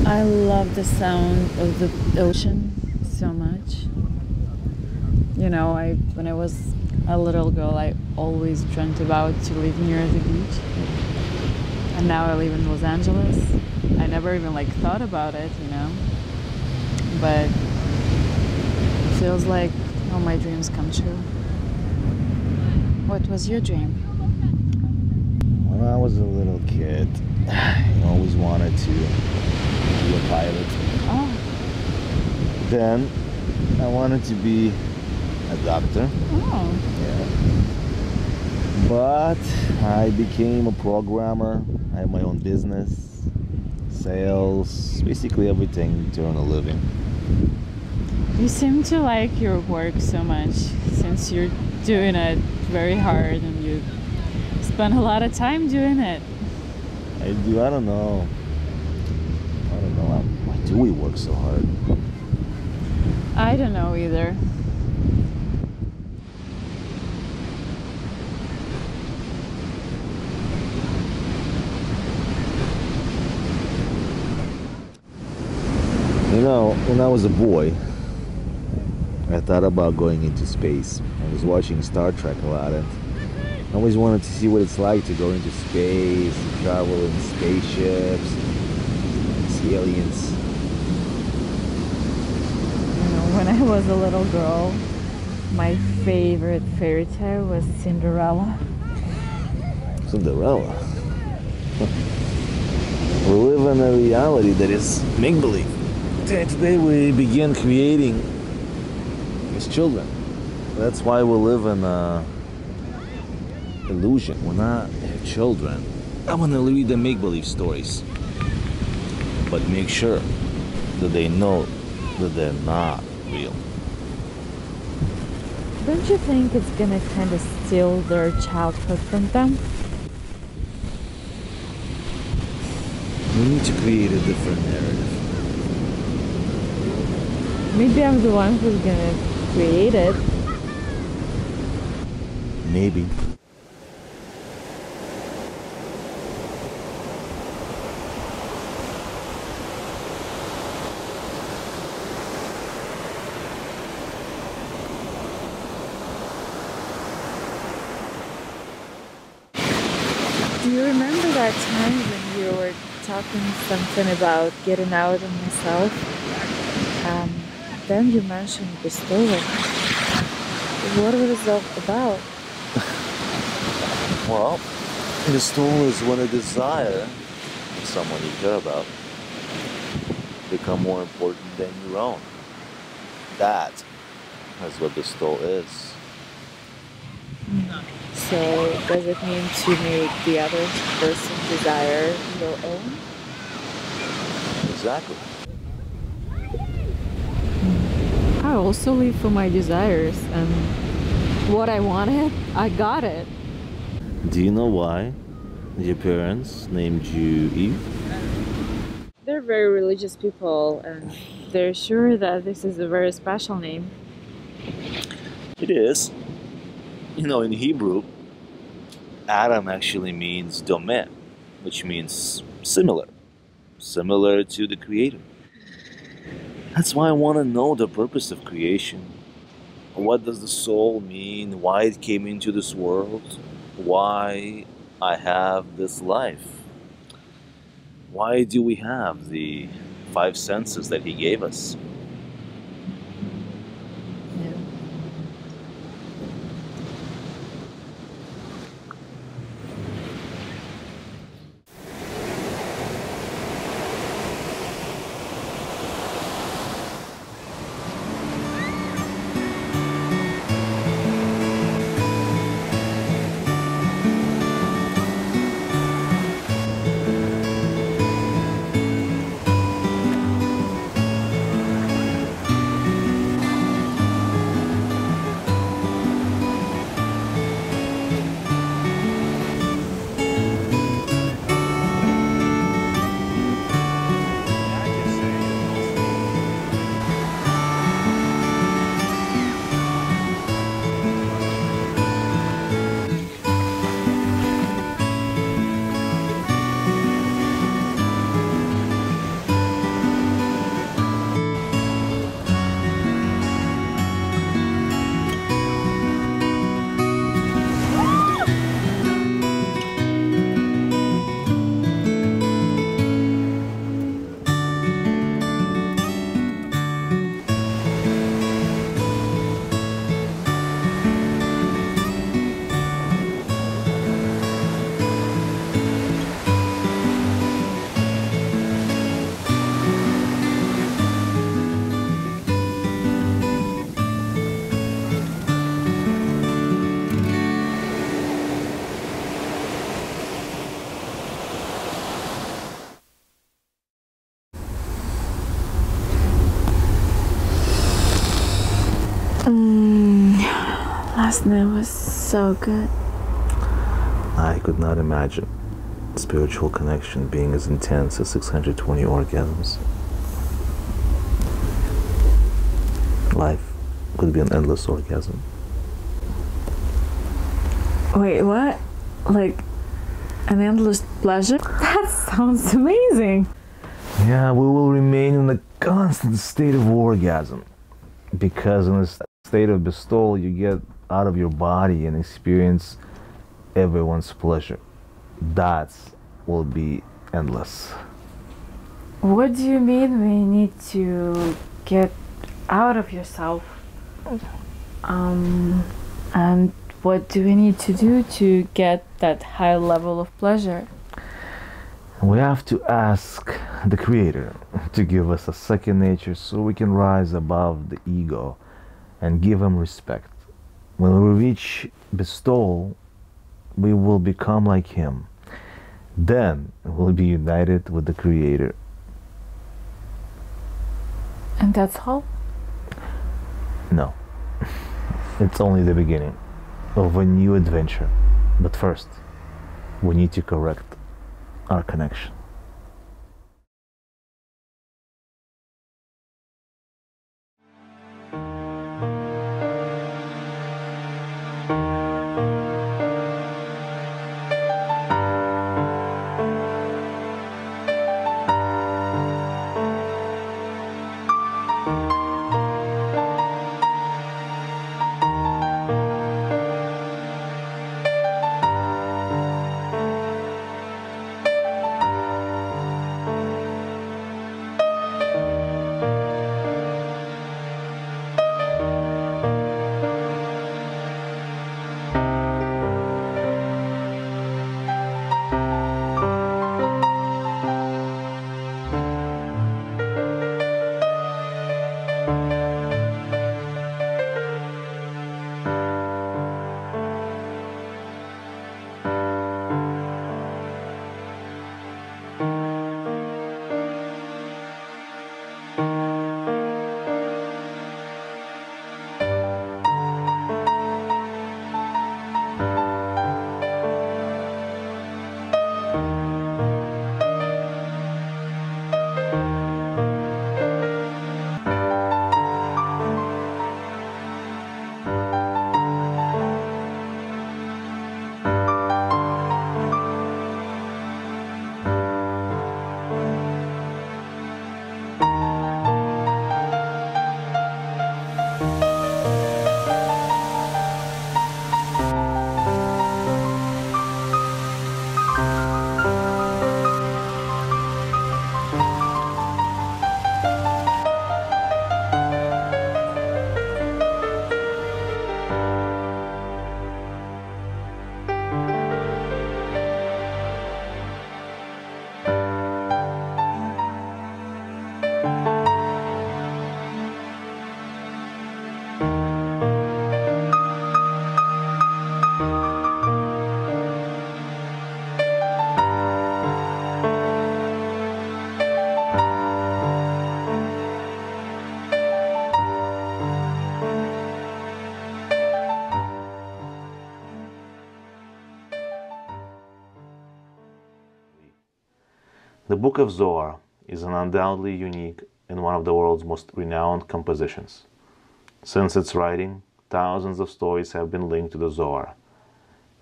Speaker 4: I love the sound of the ocean so much. You know, when I was a little girl, I always dreamt about to live near the beach. And now I live in Los Angeles. I never even thought about it, you know. But it feels like all my dreams come true. What was your dream?
Speaker 1: When I was a little kid, I always wanted to be a pilot.
Speaker 4: Oh.
Speaker 1: Then I wanted to be a doctor.
Speaker 4: Oh.
Speaker 1: Yeah. But I became a programmer. I have my own business, sales, basically everything to earn a living.
Speaker 4: You seem to like your work so much since you're doing it very hard and you spend a lot of time doing it.
Speaker 1: I do. I don't know. Why do we work so hard?
Speaker 4: I don't know either.
Speaker 1: You know, when I was a boy, I thought about going into space. I was watching Star Trek a lot, and I always wanted to see what it's like to go into space, to travel in spaceships, see aliens.
Speaker 4: You know, when I was a little girl, my favorite fairy tale was Cinderella.
Speaker 1: Cinderella? We live in a reality that is make-believe. Today we begin creating as children. That's why we live in a illusion. We're not children. I'm gonna read the make-believe stories, but make sure that they know that they're not real.
Speaker 12: Don't you think it's gonna kind of steal their childhood from them?
Speaker 1: We need to create a different narrative.
Speaker 12: Maybe I'm the one who's gonna create it.
Speaker 1: Maybe.
Speaker 12: Do you remember that time when you were talking something about getting out of myself? Then you mentioned bestowing. What was it all about?
Speaker 1: Well, bestowal is when a desire of someone you care about become more important than your own. That is what bestowal is.
Speaker 12: So does it mean to make the other person's desire your own?
Speaker 1: Exactly.
Speaker 12: I also live for my desires, and what I wanted, I got it.
Speaker 1: Do you know why your parents named you Eve?
Speaker 12: They're very religious people, and they're sure that this is a very special name.
Speaker 1: It is. You know, in Hebrew, Adam actually means domain, which means similar to the Creator. That's why I want to know the purpose of creation. What does the soul mean? Why it came into this world? Why I have this life? Why do we have the 5 senses that He gave us?
Speaker 12: Last night was so good.
Speaker 1: I could not imagine spiritual connection being as intense as 620 orgasms. Life could be an endless orgasm.
Speaker 12: Wait, what? Like an endless pleasure? That sounds amazing.
Speaker 1: Yeah, we will remain in a constant state of orgasm, because in a state of bestowal you get out of your body and experience everyone's pleasure. That will be endless.
Speaker 12: What do you mean we need to get out of yourself? And what do we need to do to get that high level of pleasure?
Speaker 1: We have to ask the Creator to give us a second nature so we can rise above the ego and give Him respect. When we reach bestowal, we will become like Him. Then we'll be united with the Creator.
Speaker 12: And that's all?
Speaker 1: No. It's only the beginning of a new adventure. But first, we need to correct our connection. The Book of Zohar is an undoubtedly unique and one of the world's most renowned compositions. Since its writing, thousands of stories have been linked to the Zohar,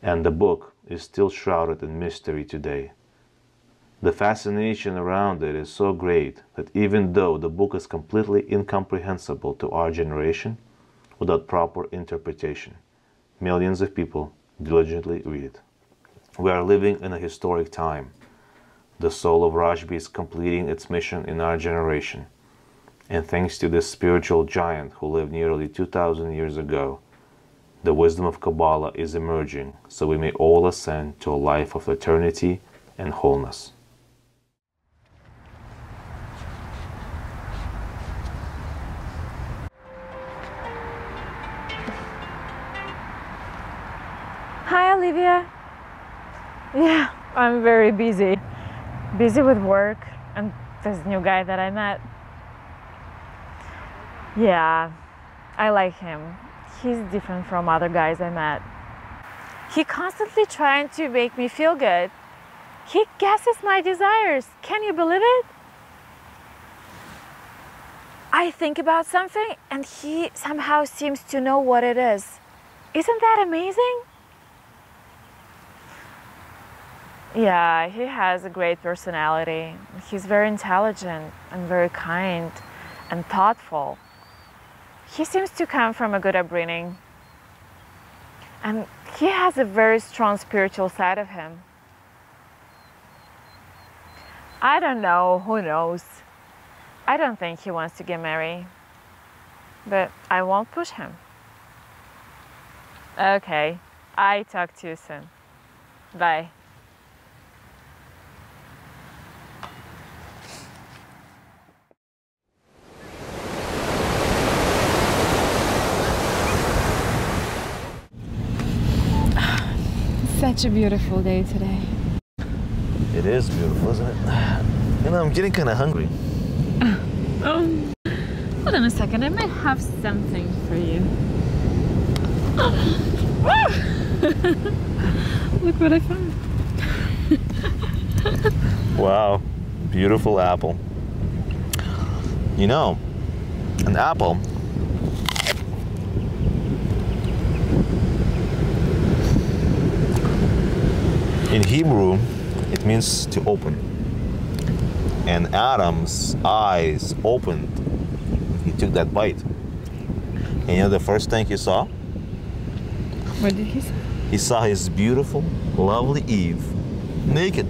Speaker 1: and the book is still shrouded in mystery today. The fascination around it is so great that even though the book is completely incomprehensible to our generation, without proper interpretation, millions of people diligently read it. We are living in a historic time. The soul of Rashbi is completing its mission in our generation. And thanks to this spiritual giant who lived nearly 2,000 years ago, the wisdom of Kabbalah is emerging so we may all ascend to a life of eternity and wholeness.
Speaker 12: Hi, Olivia. Yeah, I'm very busy. Busy with work and this new guy that I met. Yeah, I like him. He's different from other guys I met. He constantly trying to make me feel good. He guesses my desires. Can you believe it? I think about something and he somehow seems to know what it is. Isn't that amazing? Yeah, he has a great personality. He's very intelligent and very kind and thoughtful. He seems to come from a good upbringing. And he has a very strong spiritual side of him. I don't know, who knows? I don't think he wants to get married. But I won't push him. Okay, I talk to you soon. Bye.
Speaker 8: such a beautiful day today.
Speaker 1: It is beautiful, isn't it? You know, I'm getting kind of hungry.
Speaker 8: Hold on a second, I might have something for you. Look what I found.
Speaker 1: Wow, beautiful apple. You know, an apple in Hebrew, it means to open. And Adam's eyes opened. He took that bite. And you know the first thing he saw?
Speaker 8: What did he say?
Speaker 1: He saw his beautiful, lovely Eve naked.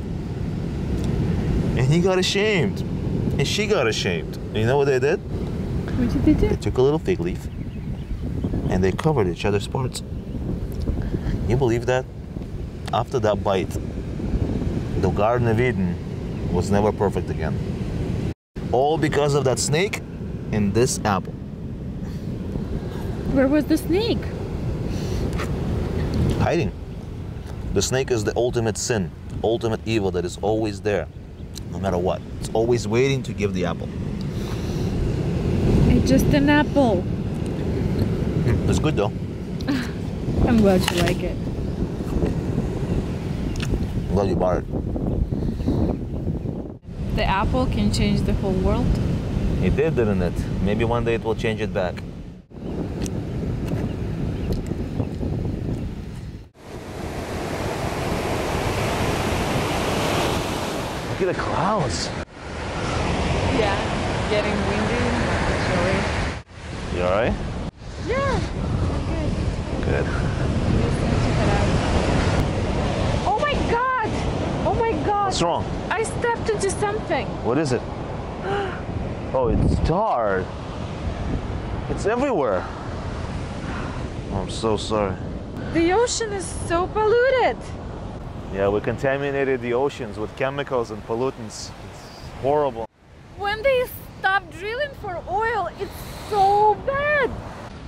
Speaker 1: And he got ashamed. And she got ashamed. And you know what they did?
Speaker 8: What did they do?
Speaker 1: They took a little fig leaf and they covered each other's parts. You believe that? After that bite, the Garden of Eden was never perfect again. All because of that snake and this apple.
Speaker 8: Where was the snake?
Speaker 1: Hiding. The snake is the ultimate sin, ultimate evil that is always there, no matter what. It's always waiting to give the apple.
Speaker 8: It's just an apple.
Speaker 1: It's good though.
Speaker 8: I'm glad you like it.
Speaker 1: I'm glad you bought it.
Speaker 8: The apple can change the whole world.
Speaker 1: It did, didn't it? Maybe one day it will change it back. Look at the clouds.
Speaker 8: Yeah, getting windy, actually.
Speaker 1: You alright?
Speaker 8: Yeah,
Speaker 1: Good.
Speaker 8: Oh my god! Oh my god!
Speaker 1: What's wrong?
Speaker 8: I stepped into something.
Speaker 1: What is it? Oh, it's tar. It's everywhere. Oh, I'm so sorry.
Speaker 8: The ocean is so polluted.
Speaker 1: Yeah, we contaminated the oceans with chemicals and pollutants. It's horrible.
Speaker 8: When they stop drilling for oil, it's so bad.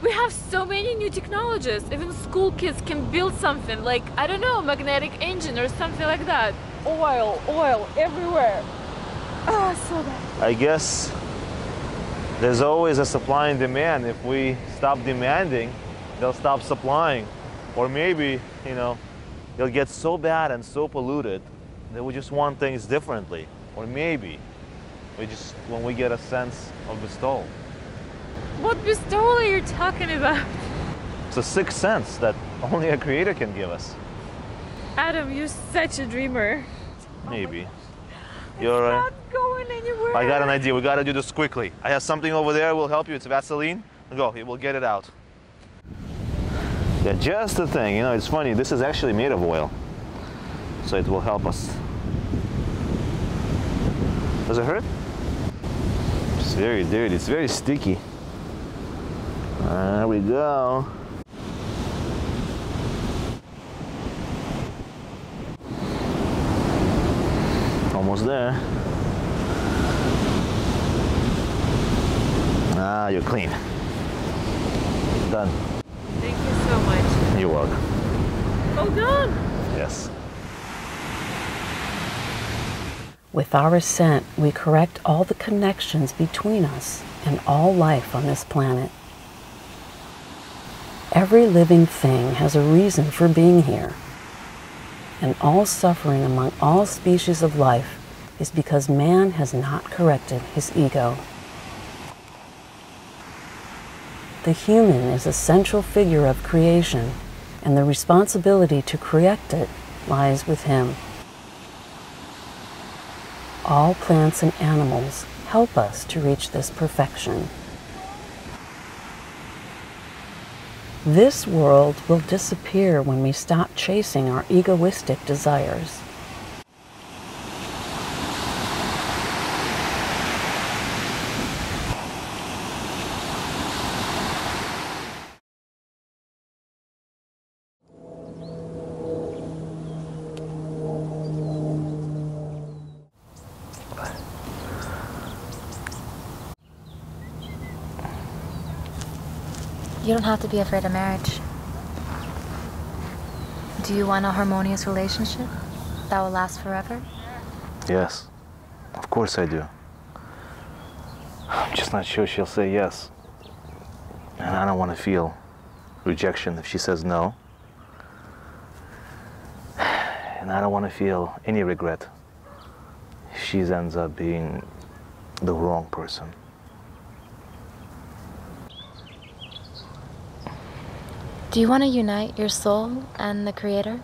Speaker 8: We have so many new technologies. Even school kids can build something like, I don't know, magnetic engine or something like that. Oil everywhere. Oh, so bad.
Speaker 1: I guess there's always a supply and demand. If we stop demanding, they'll stop supplying. Or maybe, you know, they'll get so bad and so polluted that we just want things differently. Or maybe when we get a sense of bestowal.
Speaker 8: What bestowal are you talking about?
Speaker 1: It's a sixth sense that only a creator can give us.
Speaker 8: Adam, you're such a dreamer.
Speaker 1: Maybe. You're right.
Speaker 8: Not going anywhere.
Speaker 1: I got an idea. We got to do this quickly. I have something over there. We'll help you. It's Vaseline. Go. We'll get it out. Yeah, just the thing. You know, it's funny. This is actually made of oil, so it will help us. Does it hurt? It's very dirty. It's very sticky. There we go. Almost there. Ah, you're clean. Done.
Speaker 8: Thank you so much.
Speaker 1: You're welcome.
Speaker 8: Oh, done.
Speaker 1: Yes.
Speaker 6: With our ascent, we correct all the connections between us and all life on this planet. Every living thing has a reason for being here. And all suffering among all species of life is because man has not corrected his ego. The human is a central figure of creation, and the responsibility to correct it lies with him. All plants and animals help us to reach this perfection. This world will disappear when we stop chasing our egoistic desires.
Speaker 13: You don't have to be afraid of marriage. Do Do you want a harmonious relationship that will last forever?
Speaker 1: Yes, of course I do. I'm just not sure she'll say yes. And I don't want to feel rejection if she says no. And I don't want to feel any regret if she ends up being the wrong person.
Speaker 13: Do you want to unite your soul and the Creator?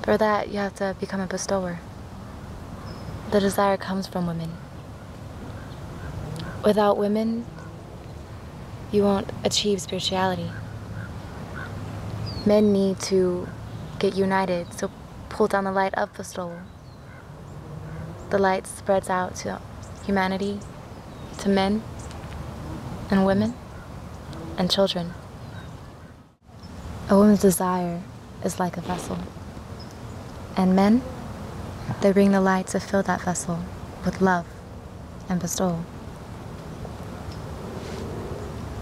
Speaker 13: For that, you have to become a bestower. The desire comes from women. Without women, you won't achieve spirituality. Men need to get united, so pull down the light of the soul. The light spreads out to humanity, to men and women and children. A woman's desire is like a vessel. And men, they bring the light to fill that vessel with love and bestowal.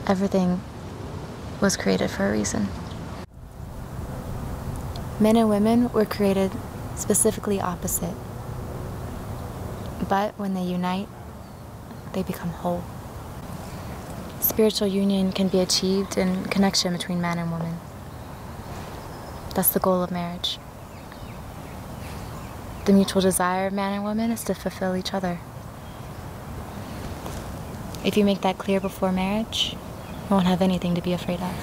Speaker 13: Everything was created for a reason. Men and women were created specifically opposite. But when they unite, they become whole. Spiritual union can be achieved in connection between man and woman. That's the goal of marriage. The mutual desire of man and woman is to fulfill each other. If you make that clear before marriage, you won't have anything to be afraid of.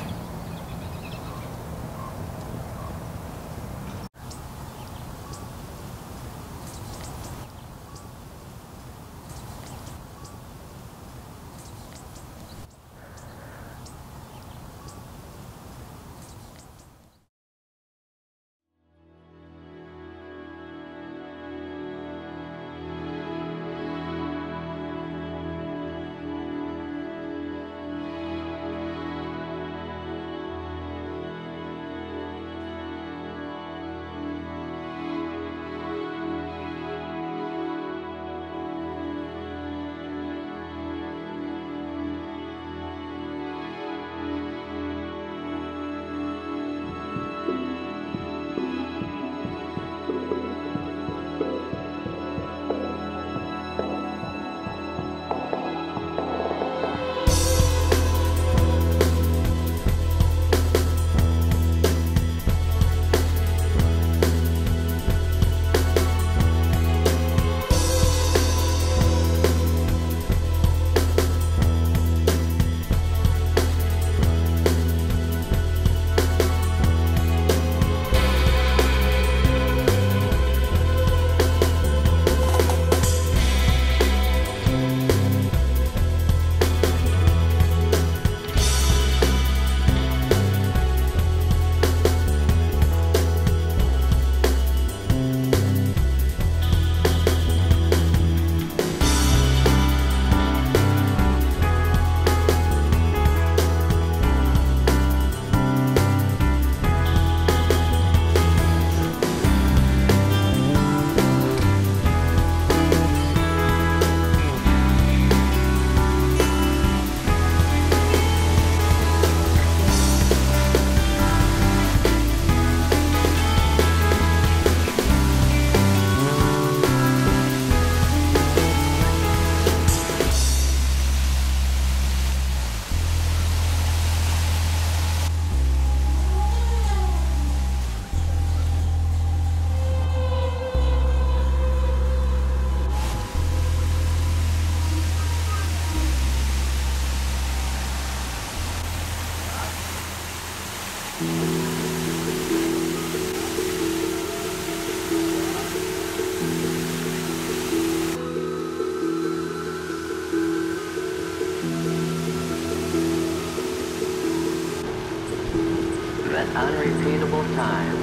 Speaker 14: Unrepeatable time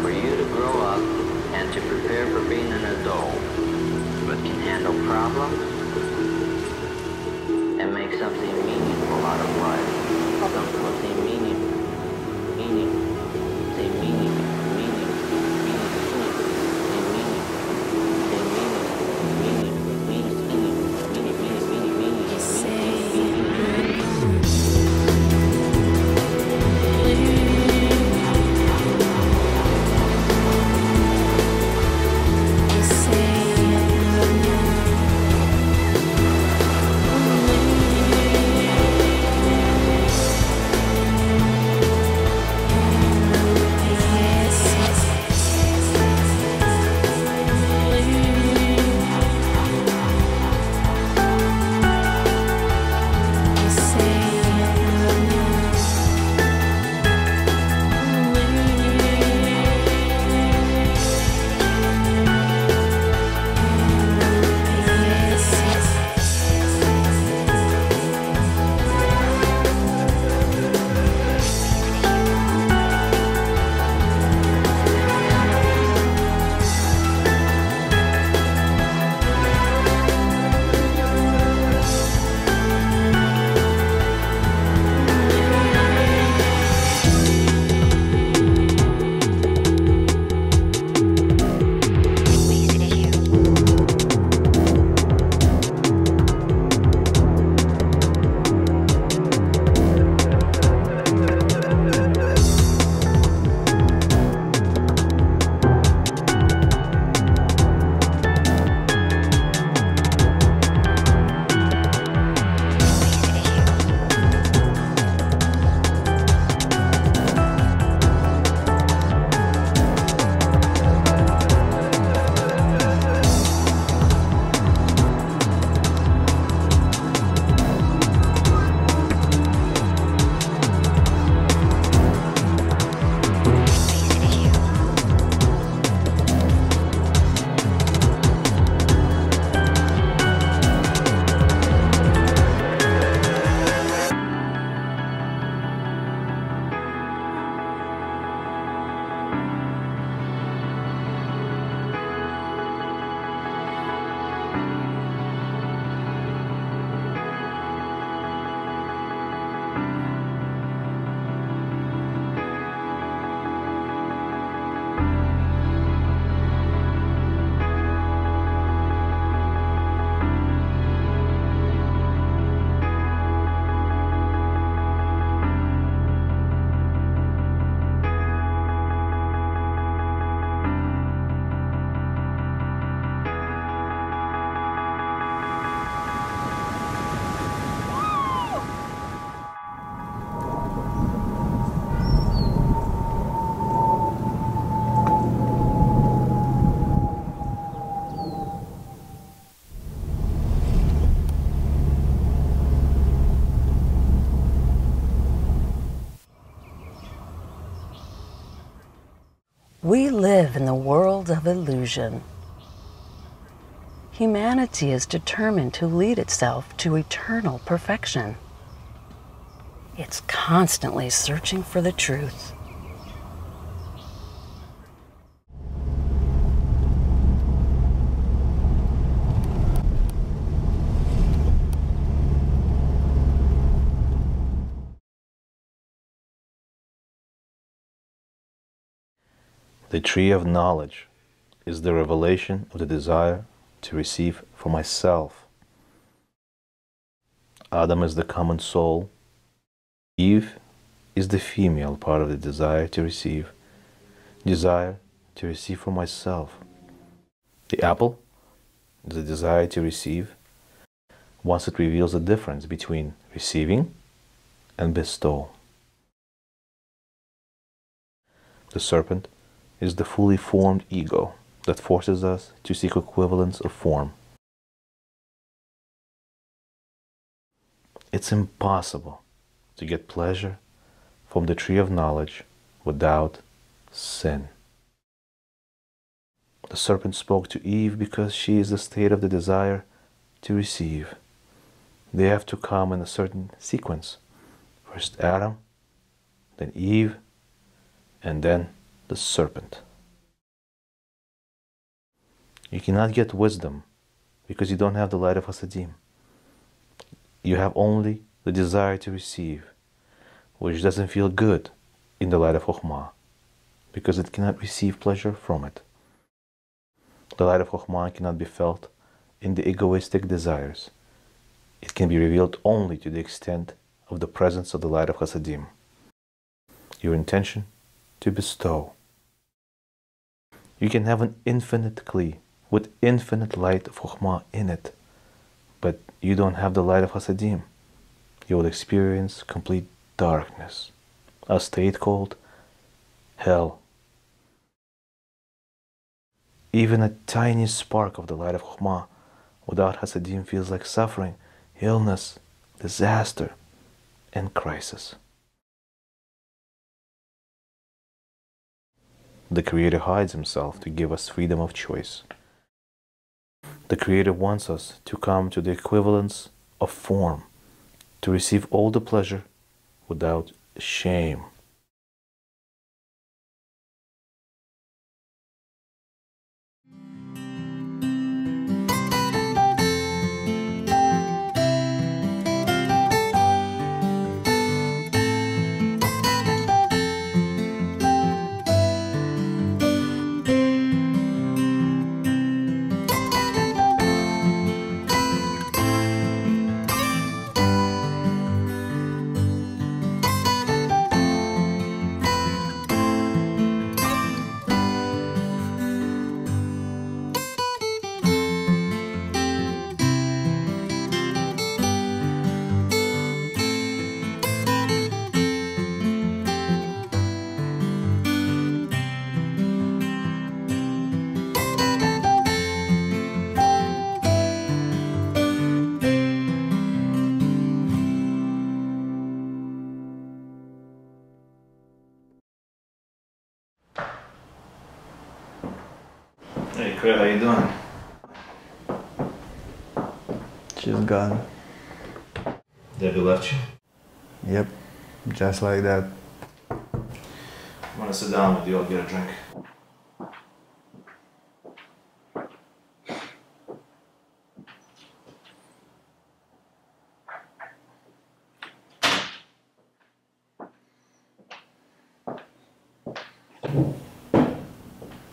Speaker 14: for you to grow up and to prepare for being an adult, but can handle problems and make something meaningful out of life. Something meaning, say meaning,
Speaker 6: We live in the world of illusion. Humanity is determined to lead itself to eternal perfection. It's constantly searching for the truth.
Speaker 1: The tree of knowledge is the revelation of the desire to receive for myself. Adam is the common soul. Eve is the female part of the desire to receive for myself. The apple is the desire to receive once it reveals the difference between receiving and bestow. The serpent is the fully formed ego that forces us to seek equivalence of form. It's impossible to get pleasure from the tree of knowledge without sin. The serpent spoke to Eve because she is the state of the desire to receive. They have to come in a certain sequence. First Adam, then Eve, and then the serpent. You cannot get wisdom because you don't have the light of Hasadim. You have only the desire to receive, which doesn't feel good in the light of Chokhmah because it cannot receive pleasure from it. The light of Chokhmah cannot be felt in the egoistic desires. It can be revealed only to the extent of the presence of the light of Hasadim. Your intention to bestow. You can have an infinite kli with infinite light of Chokhmah in it, but you don't have the light of Hasadim. You will experience complete darkness, a state called hell. Even a tiny spark of the light of Chokhmah without Hasadim feels like suffering, illness, disaster, and crisis. The Creator hides Himself to give us freedom of choice. The Creator wants us to come to the equivalence of form, to receive all the pleasure without shame. Hey, Craig, how you doing?
Speaker 5: She's gone.
Speaker 1: Debbie left you?
Speaker 5: Yep, just like that.
Speaker 1: I'm gonna sit down with you, I'll get a drink.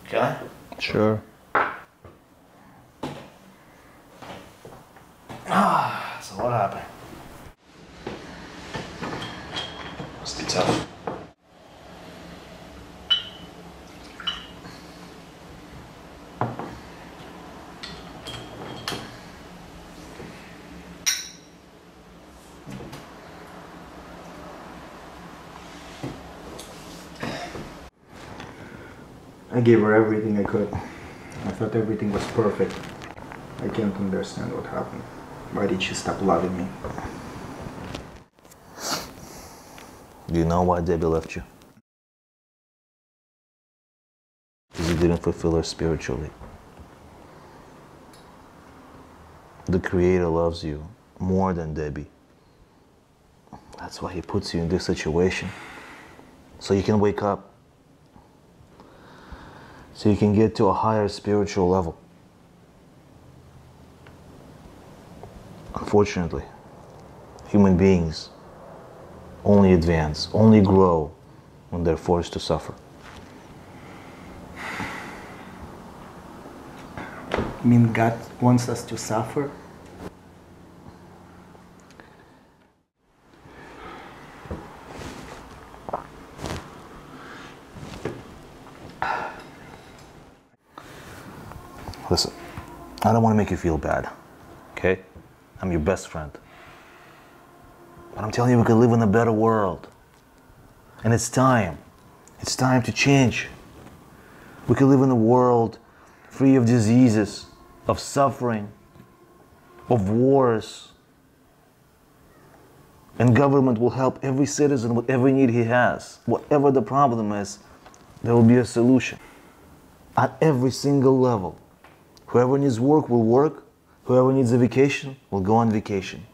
Speaker 1: Okay?
Speaker 5: Sure.
Speaker 1: So what happened? Must be tough.
Speaker 5: I gave her everything I could. I thought everything was perfect. I can't understand what happened. Why did she stop loving me?
Speaker 1: Do you know why Debbie left you? didn't fulfill her spiritually. The Creator loves you more than Debbie. That's why He puts you in this situation. So you can wake up. So you can get to a higher spiritual level. Unfortunately, human beings only advance, only grow when they're forced to suffer.
Speaker 5: You mean God wants us to suffer?
Speaker 1: Listen, I don't want to make you feel bad, okay? I'm your best friend. But I'm telling you, we could live in a better world. And it's time. It's time to change. We could live in a world free of diseases, of suffering, of wars. And government will help every citizen with every need he has. Whatever the problem is, there will be a solution. At every single level. Whoever needs work will work. Whoever needs a vacation will go on vacation.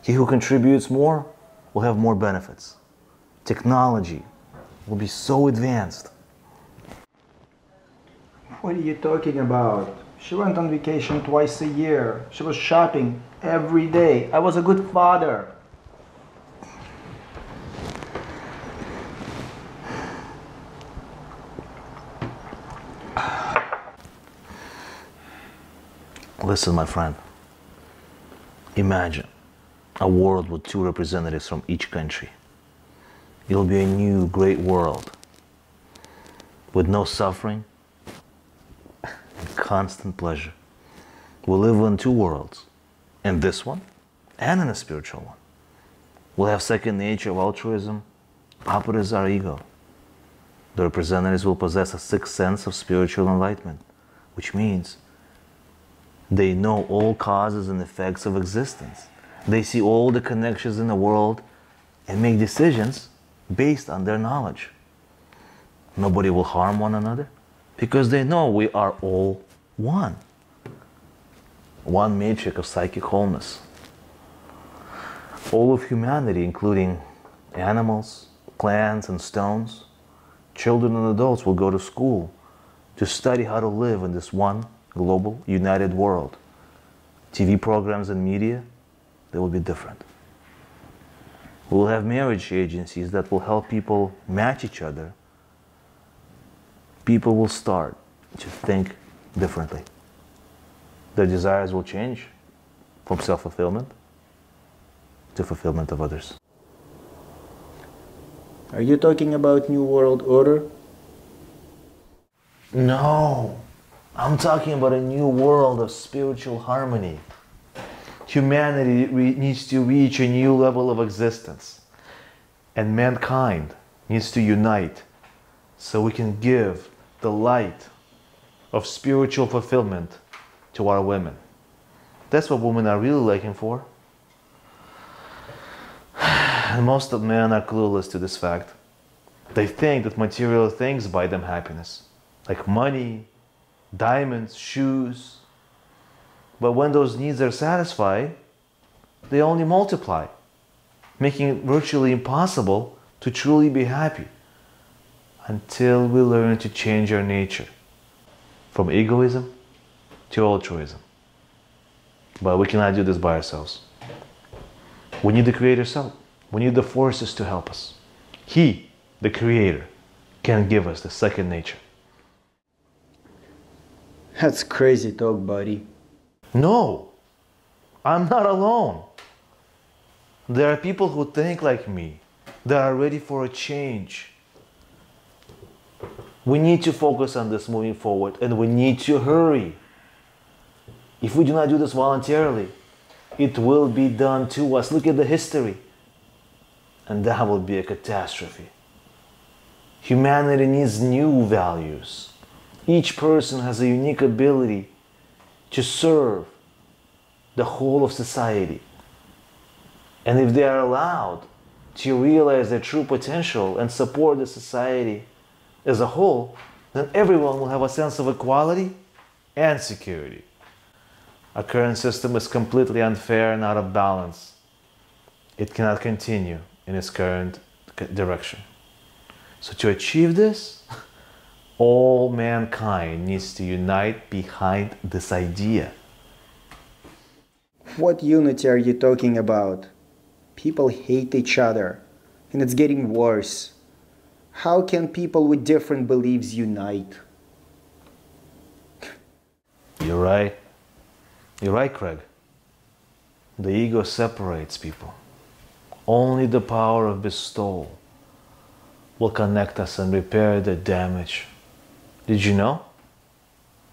Speaker 1: He who contributes more will have more benefits. Technology will be so advanced.
Speaker 5: What are you talking about? She went on vacation twice a year. She was shopping every day. I was a good father.
Speaker 1: Listen, my friend. Imagine a world with 2 representatives from each country. It'll be a new, great world with no suffering and constant pleasure. We'll live in 2 worlds, in this one and in a spiritual one. We'll have second nature of altruism, opposites our ego. The representatives will possess a 6th sense of spiritual enlightenment, which means they know all causes and effects of existence. They see all the connections in the world and make decisions based on their knowledge. Nobody will harm one another because they know we are all one. One matrix of psychic wholeness. All of humanity, including animals, plants, and stones, children and adults will go to school to study how to live in this one global, united world. TV programs and media, they will be different. We will have marriage agencies that will help people match each other. People will start to think differently. Their desires will change from self-fulfillment to fulfillment of others.
Speaker 5: Are you talking about New World Order?
Speaker 1: No, I'm talking about a new world of spiritual harmony. Humanity needs to reach a new level of existence, and mankind needs to unite so we can give the light of spiritual fulfillment to our women. That's what women are really looking for. And most of men are clueless to this fact. They think that material things buy them happiness, like money, diamonds, shoes. But when those needs are satisfied, they only multiply, making it virtually impossible to truly be happy until we learn to change our nature from egoism to altruism. But we cannot do this by ourselves. We need the Creator's help. We need the forces to help us. He, the Creator, can give us the second nature.
Speaker 5: That's crazy talk, buddy.
Speaker 1: No, I'm not alone. There are people who think like me, that are ready for a change. We need to focus on this moving forward, and we need to hurry. If we do not do this voluntarily, it will be done to us. Look at the history. And that will be a catastrophe. Humanity needs new values. Each person has a unique ability to serve the whole of society. And if they are allowed to realize their true potential and support the society as a whole, then everyone will have a sense of equality and security. Our current system is completely unfair and out of balance. It cannot continue in its current direction. So to achieve this, all mankind needs to unite behind this idea.
Speaker 5: What unity are you talking about? People hate each other, and it's getting worse. How can people with different beliefs unite?
Speaker 1: You're right. You're right, Craig. The ego separates people. Only the power of bestowal will connect us and repair the damage. Did you know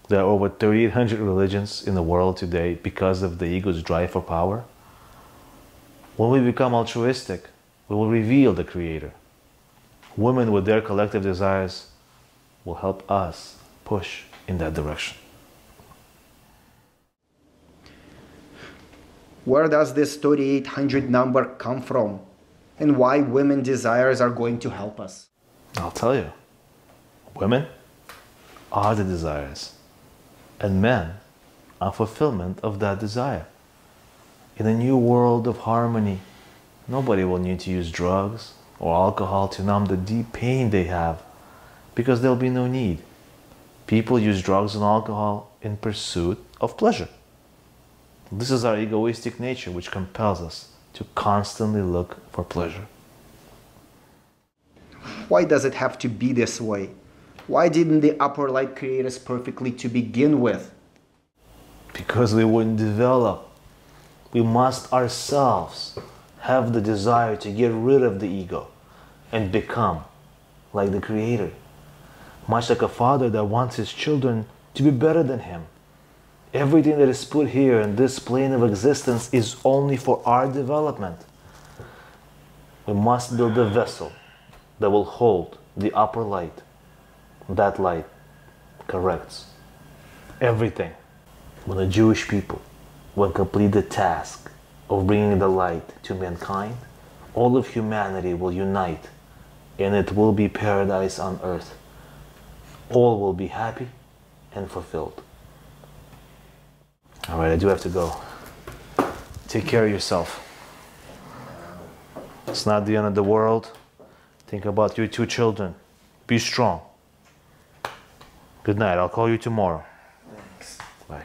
Speaker 1: there are over 3,800 religions in the world today because of the ego's drive for power? When we become altruistic, we will reveal the Creator. Women with their collective desires will help us push in that direction.
Speaker 5: Where does this 3,800 number come from? And why women desires are going to help us?
Speaker 1: I'll tell you. Women are the desires, and men are fulfillment of that desire. In a new world of harmony, nobody will need to use drugs or alcohol to numb the deep pain they have, because there'll be no need. People use drugs and alcohol in pursuit of pleasure. This is our egoistic nature which compels us to constantly look for pleasure.
Speaker 5: Why does it have to be this way? Why didn't the upper light create us perfectly to begin with?
Speaker 1: Because we wouldn't develop. We must ourselves have the desire to get rid of the ego and become like the Creator. Much like a father that wants his children to be better than him. Everything that is put here in this plane of existence is only for our development. We must build a vessel that will hold the upper light. That light corrects everything. When the Jewish people will complete the task of bringing the light to mankind, all of humanity will unite, and it will be paradise on earth. All will be happy and fulfilled. All right, I do have to go. Take care of yourself. It's not the end of the world. Think about your 2 children. Be strong. Good night. I'll call you tomorrow.
Speaker 5: Thanks.
Speaker 1: Bye.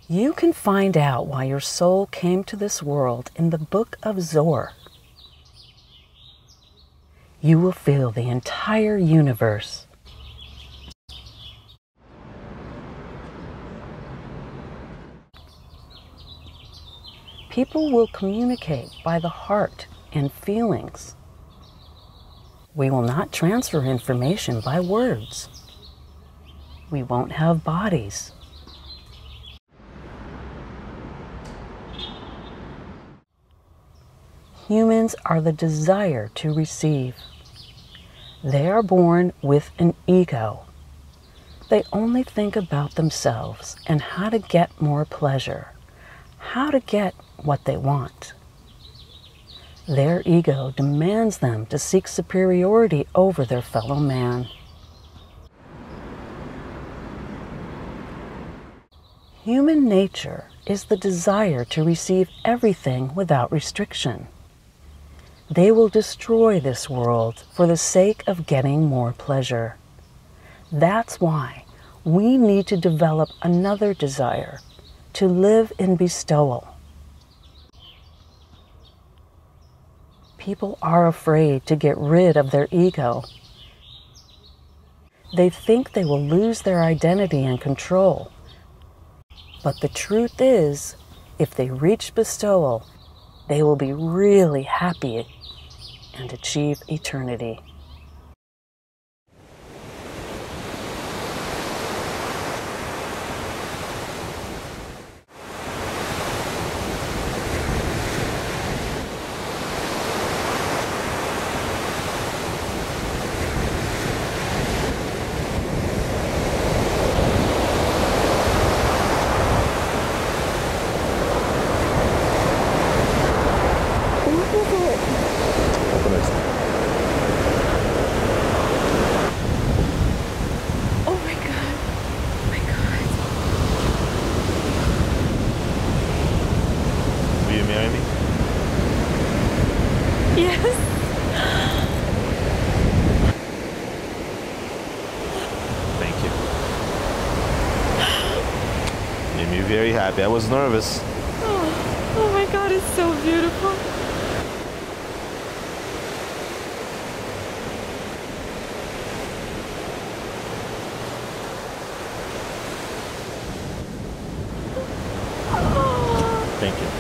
Speaker 6: You can find out why your soul came to this world in the book of Zohar. You will feel the entire universe. People will communicate by the heart and feelings. We will not transfer information by words. We won't have bodies. Humans are the desire to receive. They are born with an ego. They only think about themselves and how to get more pleasure, how to get what they want. Their ego demands them to seek superiority over their fellow man. Human nature is the desire to receive everything without restriction. They will destroy this world for the sake of getting more pleasure. That's why we need to develop another desire, to live in bestowal. People are afraid to get rid of their ego. They think they will lose their identity and control. But the truth is, if they reach bestowal, they will be really happy and achieve eternity.
Speaker 1: very happy. I was nervous.
Speaker 8: Oh my God, it's so beautiful.
Speaker 1: Thank you.